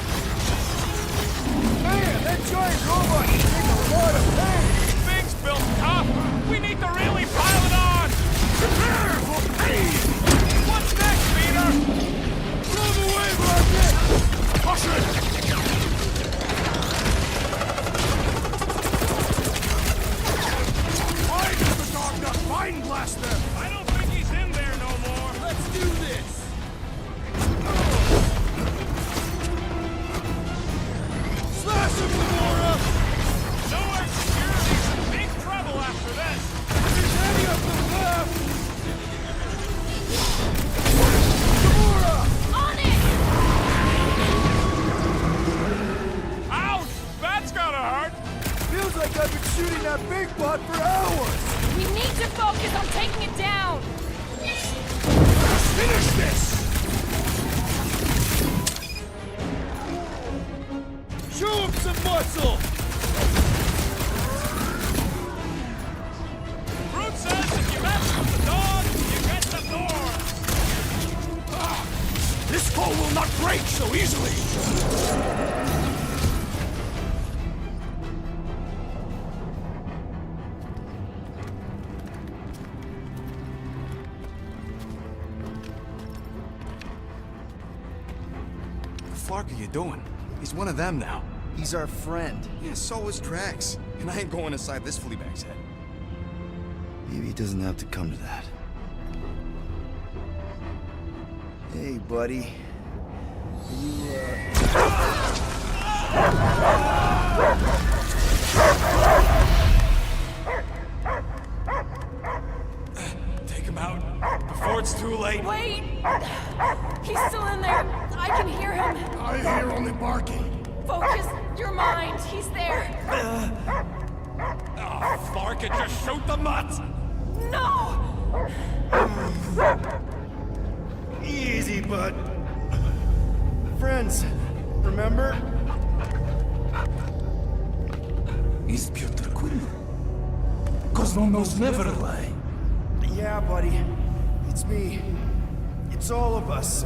Man, that giant robot can take a lot of pain! Things built tough. We need to really pile it on. Prepare for pain! What's next, Peter? Move away, Rocket! Caution! Why does the dog not Mind Blaster? I don't think he's in there no more. Let's do this! Slash him, Gamora! Nowhere security's in big trouble after this. There's any up the left! Gamora! On it! Ouch! That's gotta hurt. Feels like I've been shooting that big bot for hours! We need to focus on taking it down! Finish this! Show him some muscle! Groot says if you mess with the dog, you get the door. This foe will not break so easily! The fuck are you doing? He's one of them now. He's our friend. Yeah, so is Drax. And I ain't going inside this fleabag's head. Maybe it doesn't have to come to that. Hey, buddy. Take him out before it's too late. Wait! He's still in there. I can hear him. I hear only barking. Focus. Your mind, he's there. Oh, Flark, it just shoot the mutt! No! Easy, bud. Friends, remember? Is Peter Quill? Cosmo knows never lie. Yeah, buddy. It's me. It's all of us.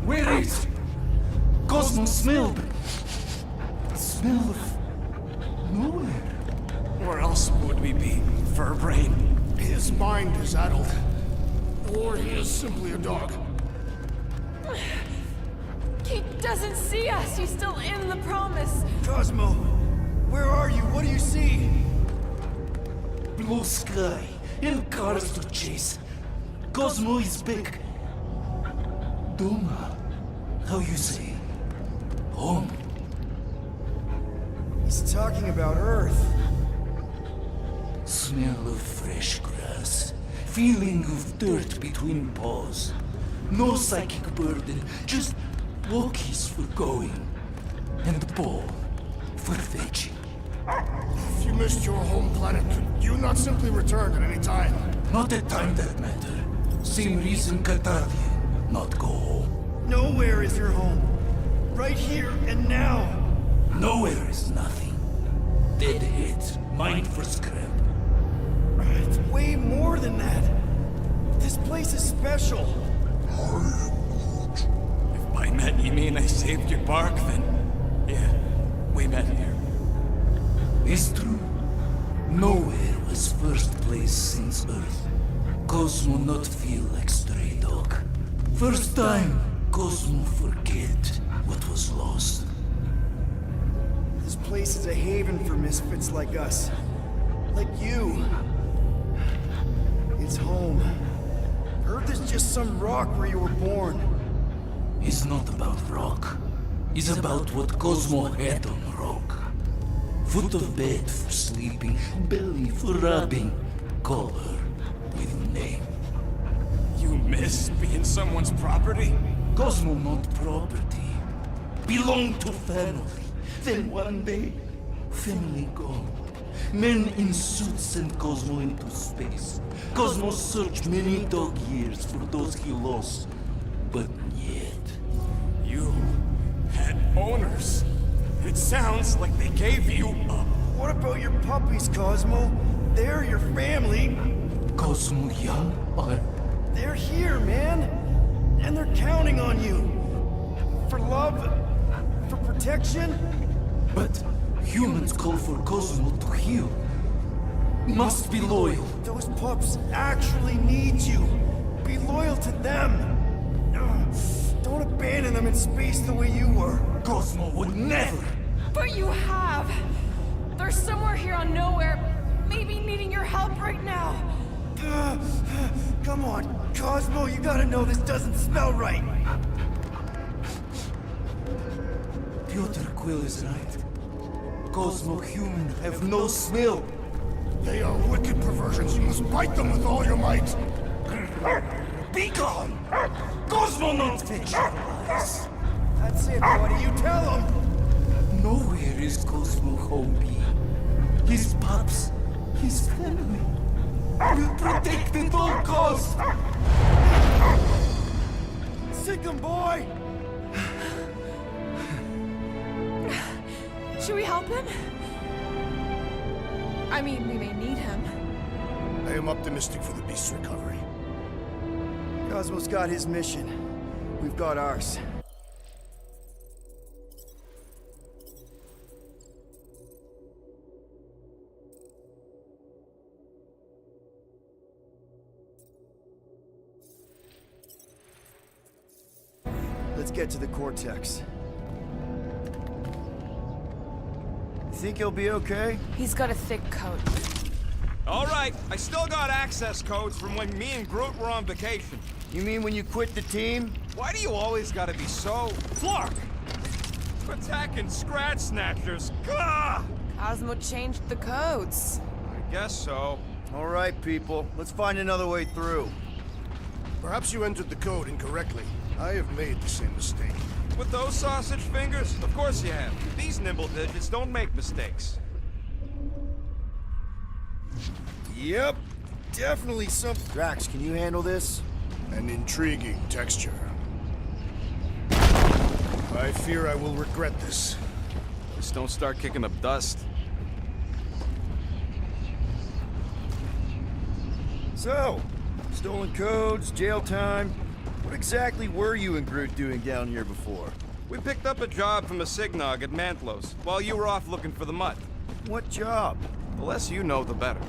Where is Cosmo smelled? Smell of nowhere. Where else would we be, Furbrain? His mind is addled. Or he is simply a dog. He doesn't see us. He's still in the promise. Cosmo, where are you? What do you see? Blue sky and cars to chase. Cosmo is back. Doma, how you say? Home. He's talking about Earth. Smell of fresh grass. Feeling of dirt between paws. No psychic burden, just walkies for going. And ball for fetching. If you missed your home planet, could you not simply return at any time? Not a time that matter. Same reason Catardian not go home. Nowhere is your home. Right here and now. Nowhere is nothing. Dead heads, mind for scrap. It's way more than that. This place is special. If by met you mean I saved your bark, then yeah, we met here. It's true. Nowhere was first place since Earth. Cosmo not feel like stray dog. First time, Cosmo forget what was lost. This place is a haven for misfits like us. Like you. It's home. Earth is just some rock where you were born. It's not about rock. It's about what Cosmo had on rock. Foot of bed for sleeping, belly for rubbing. Call her with name. You miss being someone's property? Cosmo not property. Belong to family. Then one day, family gone. Men in suits send Cosmo into space. Cosmo searched many dog years for those he lost. But yet... You had owners. It sounds like they gave you up. What about your puppies, Cosmo? They're your family. Cosmo young or... They're here, man. And they're counting on you. For love, for protection. But humans call for Cosmo to heal. Must be loyal. Those pups actually need you. Be loyal to them. Don't abandon them in space the way you were. Cosmo would never. But you have. They're somewhere here on Nowhere, maybe needing your help right now. Come on, Cosmo, you gotta know this doesn't smell right. Peter Quill is right. Cosmo human have no smell. They are wicked perversions. You must bite them with all your might. Be gone! Cosmo not fetch your lies. That's it, buddy. You tell him. Nowhere is Cosmo home be. His pups, his family. Will protect at all costs. Sick him, boy! Should we help him? I mean, we may need him. I am optimistic for the beast's recovery. Cosmo's got his mission. We've got ours. Let's get to the Cortex. Think he'll be okay? He's got a thick coat. All right, I still got access codes from when me and Groot were on vacation. You mean when you quit the team? Why do you always gotta be so... Flark! Attacking Scratch Snatchers. Gah! Cosmo changed the codes. I guess so. All right, people. Let's find another way through. Perhaps you entered the code incorrectly. I have made the same mistake. With those sausage fingers? Of course you have. These nimble digits don't make mistakes. Yep, definitely some... Drax, can you handle this? An intriguing texture. I fear I will regret this. Just don't start kicking up dust. So, stolen codes, jail time. What exactly were you and Groot doing down here before? We picked up a job from a Signog at Mantlos, while you were off looking for the mud. What job? The less you know, the better.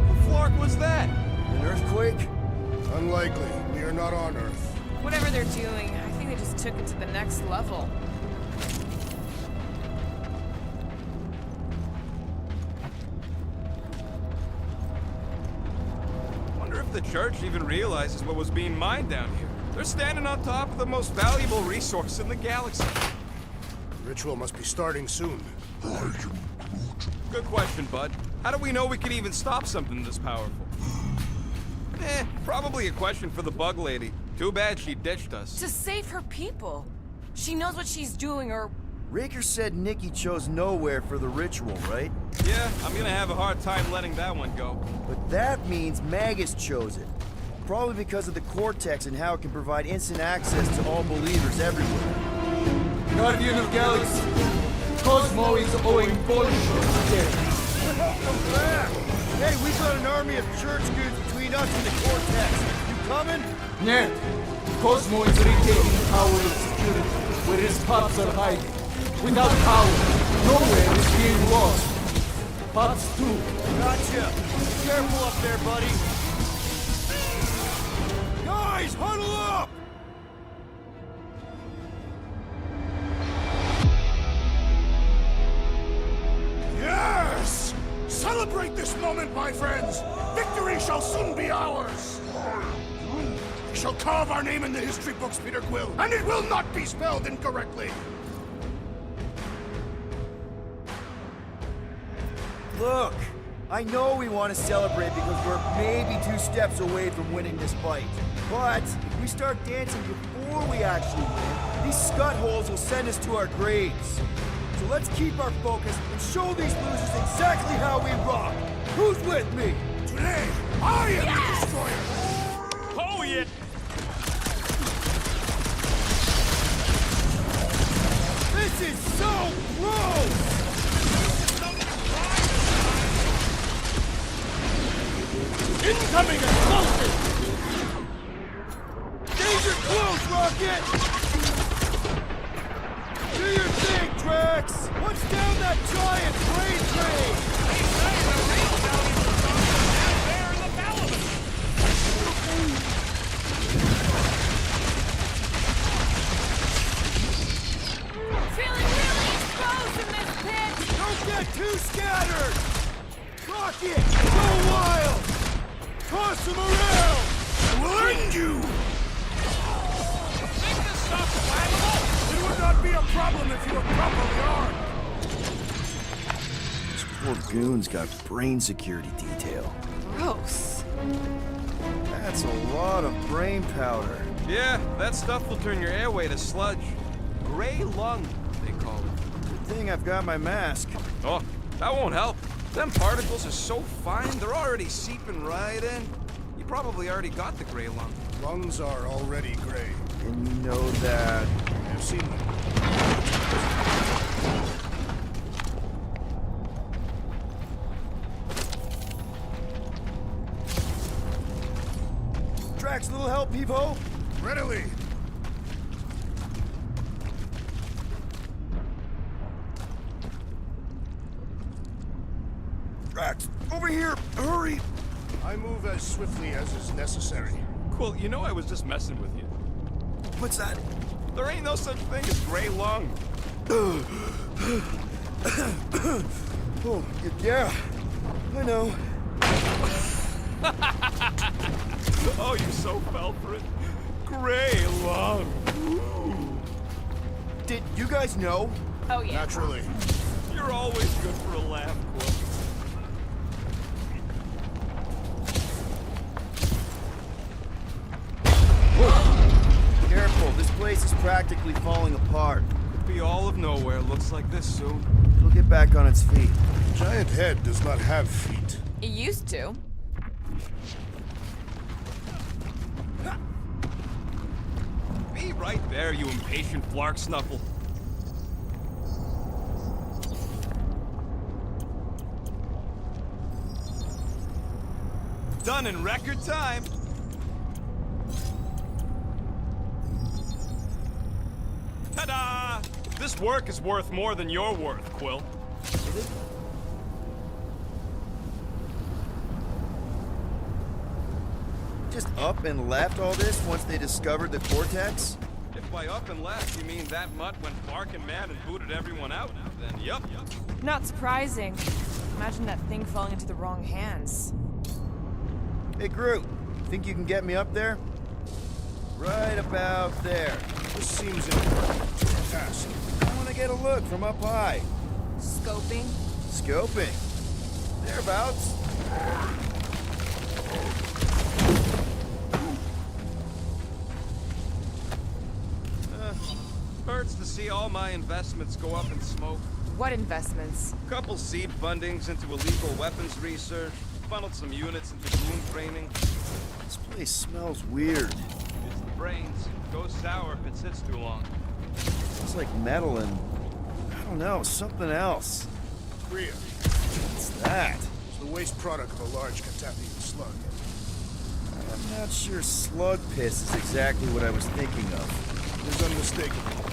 The flark was that? An earthquake? Unlikely. We are not on Earth. Whatever they're doing, I think they just took it to the next level. Wonder if the church even realizes what was being mined down here. They're standing on top of the most valuable resource in the galaxy. The ritual must be starting soon. Good question, bud. How do we know we can even stop something this powerful? Probably a question for the bug lady. Too bad she ditched us. To save her people. She knows what she's doing, or... Raker said Nikki chose nowhere for the ritual, right? Yeah, I'm gonna have a hard time letting that one go. But that means Magus chose it. Probably because of the Cortex and how it can provide instant access to all believers everywhere. Guardian of Galaxy, Cosmo is owing Bolshoi debt. Welcome back! Hey, we've got an army of church dudes between us and the Cortex. You coming? Нет, Cosmo is retaining power of security where his pups are hiding. Without power, nowhere is being lost. Pups too. Gotcha! Careful up there, buddy! Guys, huddle up! Yes! Celebrate this moment, my friends! Victory shall soon be ours! We shall carve our name in the history books, Peter Quill, and it will not be spelled incorrectly! Look, I know we want to celebrate because we're maybe 2 steps away from winning this fight. But if we start dancing before we actually win, these scut holes will send us to our graves. So let's keep our focus and show these losers exactly how we rock. Who's with me? Today, I am the Destroyer! Oh, yeah! This is so gross! Incoming explosive! Danger close, Rocket! Do your thing, Drax! What's down that giant brain train? Feeling really exposed in this pit! Don't get too scattered! Rocket, go wild! Toss him around! We'll end you! Think this stuff's flammable? It would not be a problem if you were properly armed! This poor goon's got brain security detail. Gross. That's a lot of brain powder. Yeah, that stuff will turn your airway to sludge. Gray lung, they call it. Good thing I've got my mask. Oh, that won't help. Them particles are so fine, they're already seeping right in. You probably already got the gray lung. Lungs are already gray. And you know that... I've seen them. Drax, a little help, Peepo? Readily! Drax, over here! Hurry! I move as swiftly as is necessary. Cool, you know I was just messing with you. What's that? There ain't no such thing as gray lung. Oh, yeah. I know. Oh, you so fell for it. Gray lung. Did you guys know? Oh, yeah. Naturally. You're always good for a laugh, Quill. place is practically falling apart. Could be all of nowhere looks like this soon. It'll get back on its feet. Giant head does not have feet. It used to. Be right there, you impatient flark snuffle. Done in record time. Ta-da! This work is worth more than your worth, Quill. Just up and left all this once they discovered the Cortex? If by up and left you mean that mutt went barking mad and booted everyone out, then yup. Not surprising. Imagine that thing falling into the wrong hands. Hey, Groot, think you can get me up there? Right about there. This seems important to our task. I want to get a look from up high. Scoping? Scoping. Thereabouts. Hurts to see all my investments go up in smoke. What investments? Couple seed fundings into illegal weapons research, funneled some units into goon training. This place smells weird. It's the brains. Goes sour if it sits too long. It's like metal and, I don't know, something else. Kriya. What's that? It's the waste product of a large Katapian slug. I'm not sure slug piss is exactly what I was thinking of. It is unmistakable.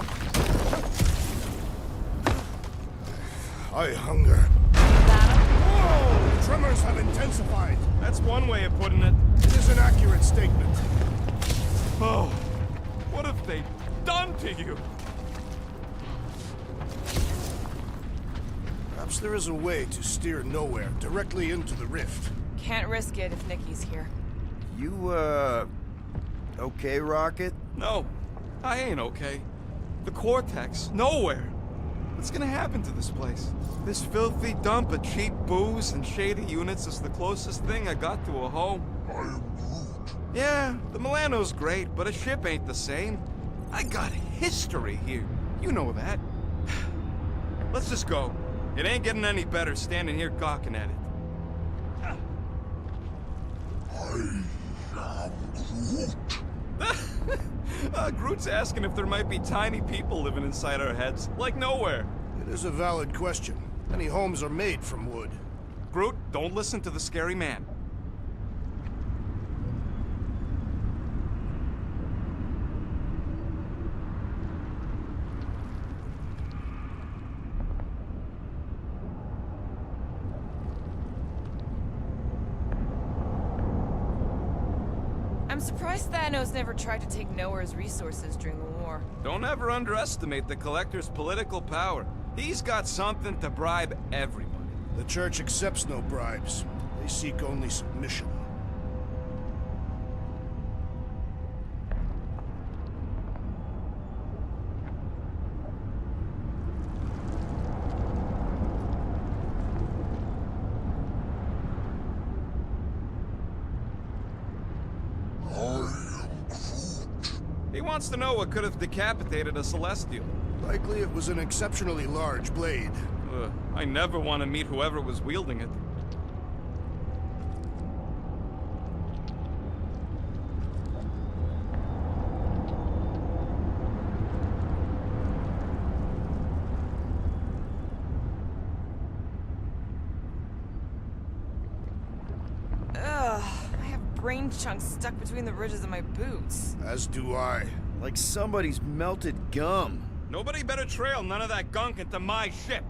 I hunger. Whoa! Tremors have intensified. That's one way of putting it. It is an accurate statement. Oh, what have they done to you? Perhaps there is a way to steer nowhere directly into the rift. Can't risk it if Nikki's here. You, okay, Rocket? No, I ain't okay. The Cortex, nowhere. What's gonna happen to this place? This filthy dump of cheap booze and shady units is the closest thing I got to a home. I am Groot. Yeah, the Milano's great, but a ship ain't the same. I got history here. You know that. Let's just go. It ain't getting any better standing here gawking at it. I am Groot. Groot's asking if there might be tiny people living inside our heads, like nowhere. It is a valid question. Many homes are made from wood. Groot, don't listen to the scary man. I'm surprised Thanos never tried to take Nowhere's resources during the war. Don't ever underestimate the Collector's political power. He's got something to bribe everybody. The Church accepts no bribes. They seek only submission. He wants to know what could have decapitated a Celestial. Likely it was an exceptionally large blade. I never want to meet whoever was wielding it. Ugh, I have brain chunks stuck between the ridges of my boots. As do I. Like somebody's melted gum. Nobody better trail none of that gunk into my ship.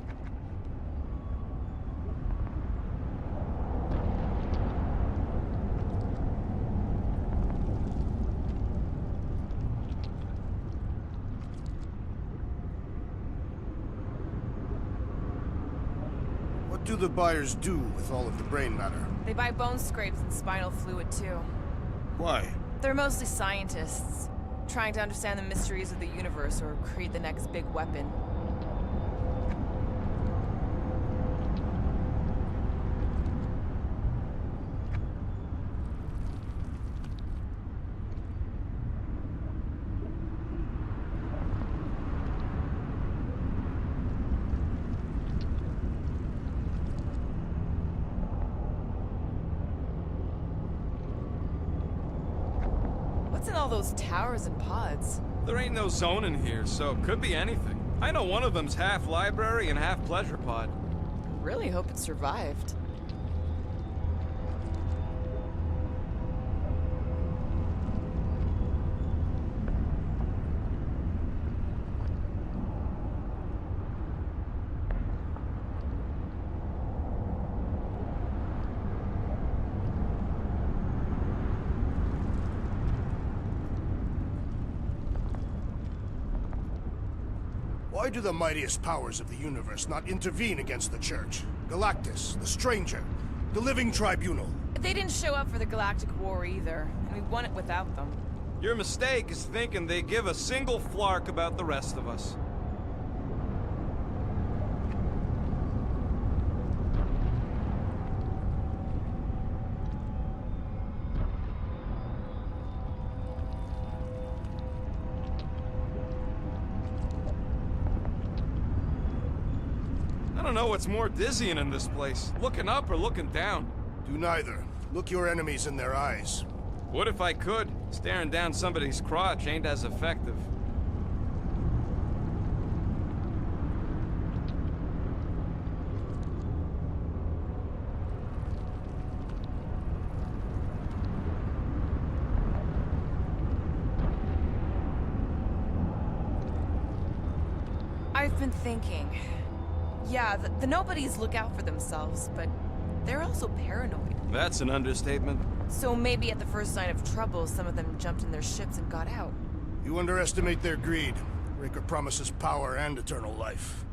What do the buyers do with all of the brain matter? They buy bone scrapes and spinal fluid too. Why? They're mostly scientists, trying to understand the mysteries of the universe or create the next big weapon. What's in all those towers and pods? There ain't no zone in here, so it could be anything. I know one of them's half library and half pleasure pod. Really hope it survived. Why do the mightiest powers of the universe not intervene against the Church? Galactus, the Stranger, the Living Tribunal. They didn't show up for the Galactic War either, and we won it without them. Your mistake is thinking they give a single flark about the rest of us. I don't know what's more dizzying in this place, looking up or looking down. Do neither. Look your enemies in their eyes. What if I could? Staring down somebody's crotch ain't as effective. I've been thinking. Yeah, the nobodies look out for themselves, but they're also paranoid. That's an understatement. So maybe at the first sign of trouble, some of them jumped in their ships and got out. You underestimate their greed. Raker promises power and eternal life.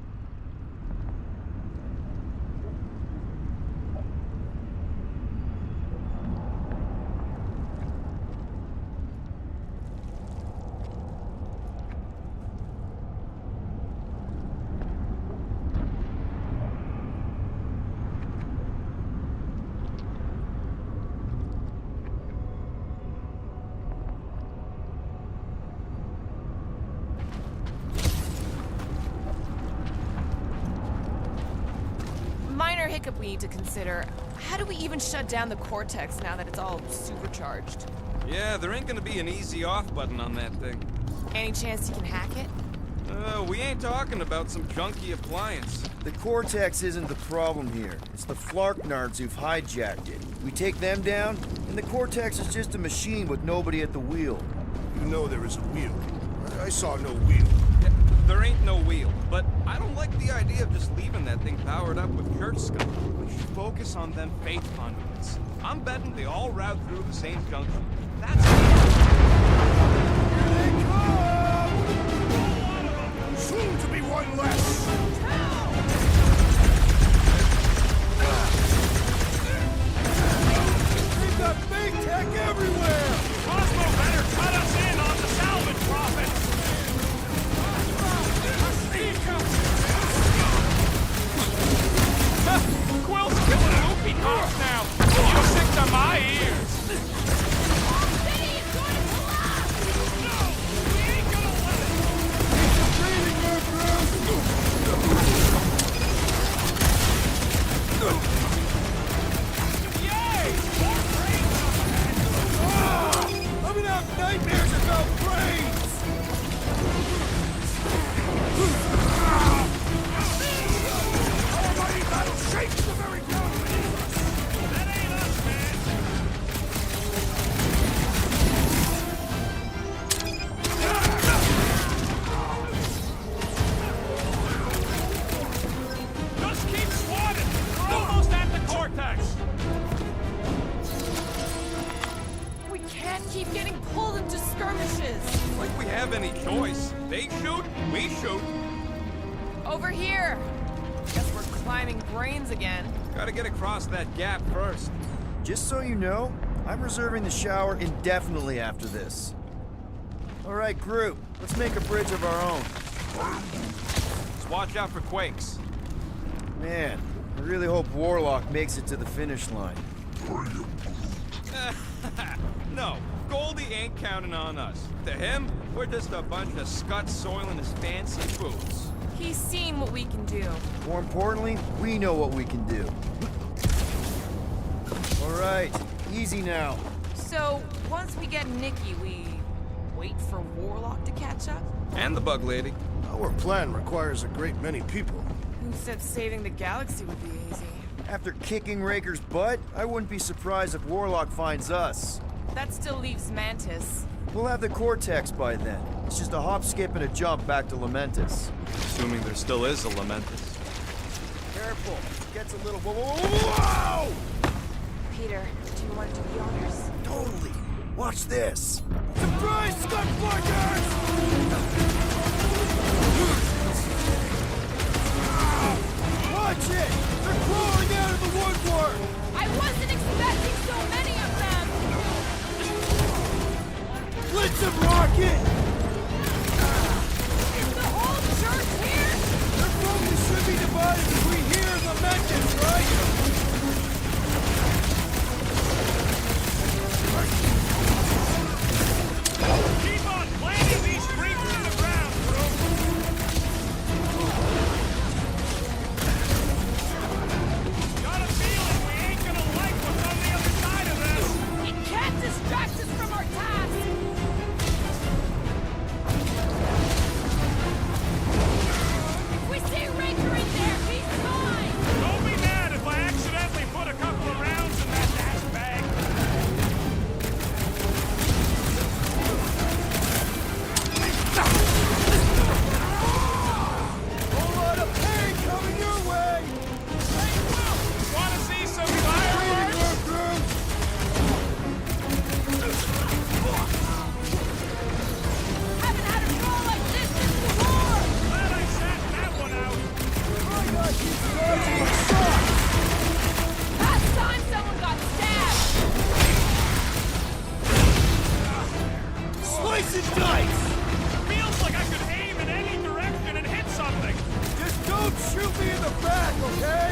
Minor hiccup we need to consider. How do we even shut down the Cortex now that it's all supercharged? Yeah, there ain't gonna be an easy off button on that thing. Any chance you can hack it? We ain't talking about some junky appliance. The Cortex isn't the problem here. It's the Flarknards who've hijacked it. We take them down, and the Cortex is just a machine with nobody at the wheel. You know there is a wheel. I saw no wheel. Yeah, there ain't no wheel, but I don't like the idea of just leaving that thing powered up with church scum. We should focus on them faith conduits. I'm betting they all route through the same junction. That's Soon to be one less! They've got big tech everywhere! Cosmo better cut us in on the salvage profits! Quill's killing loopy cops now! Music to my ears! I'm gonna have nightmares about brains! Almighty battle shakes the very ground beneath us! That ain't us, man! Just keep swatting! We're almost at the Cortex! We can't keep getting pulled into skirmishes. Like we have any choice. They shoot, we shoot. Over here. Guess we're climbing brains again. Gotta get across that gap first. Just so you know, I'm reserving the shower indefinitely after this. All right, group, let's make a bridge of our own. Just watch out for quakes. Man, I really hope Warlock makes it to the finish line. No, Goldie ain't counting on us. To him, we're just a bunch of scuts soiling his fancy boots. He's seen what we can do. More importantly, we know what we can do. All right, easy now. So, once we get Nikki, we wait for Warlock to catch up? And the bug lady. Our plan requires a great many people. Who said saving the galaxy would be easy? After kicking Raker's butt, I wouldn't be surprised if Warlock finds us. That still leaves Mantis. We'll have the Cortex by then. It's just a hop, skip, and a jump back to Lamentus. Assuming there still is a Lamentus. Careful. It gets a little... Whoa! Peter, do you want to do the honors? Totally. Watch this. Surprise, Skunk-Flankers! Watch it! They're crawling out of the woodwork! I wasn't expecting so many of them! Blitz and rocket! Is the whole church here? Their focus should be divided between here and the Meccans, right? Keep on planting these creeps in the ground, bro! Got a feeling we ain't gonna like what's on the other side of this! It can't distract us from our task! If we see Raker in there, he's mine! Don't be mad if I accidentally put a couple of rounds in that dash bag! Whole lot of pain coming your way! Hey, Will! Wanna see some fireworks? Haven't had a draw like this since the war! Glad I sat that one out! Last time someone got stabbed! Slice and dice! Feels like I could aim in any direction and hit something! Just don't shoot me in the back, okay?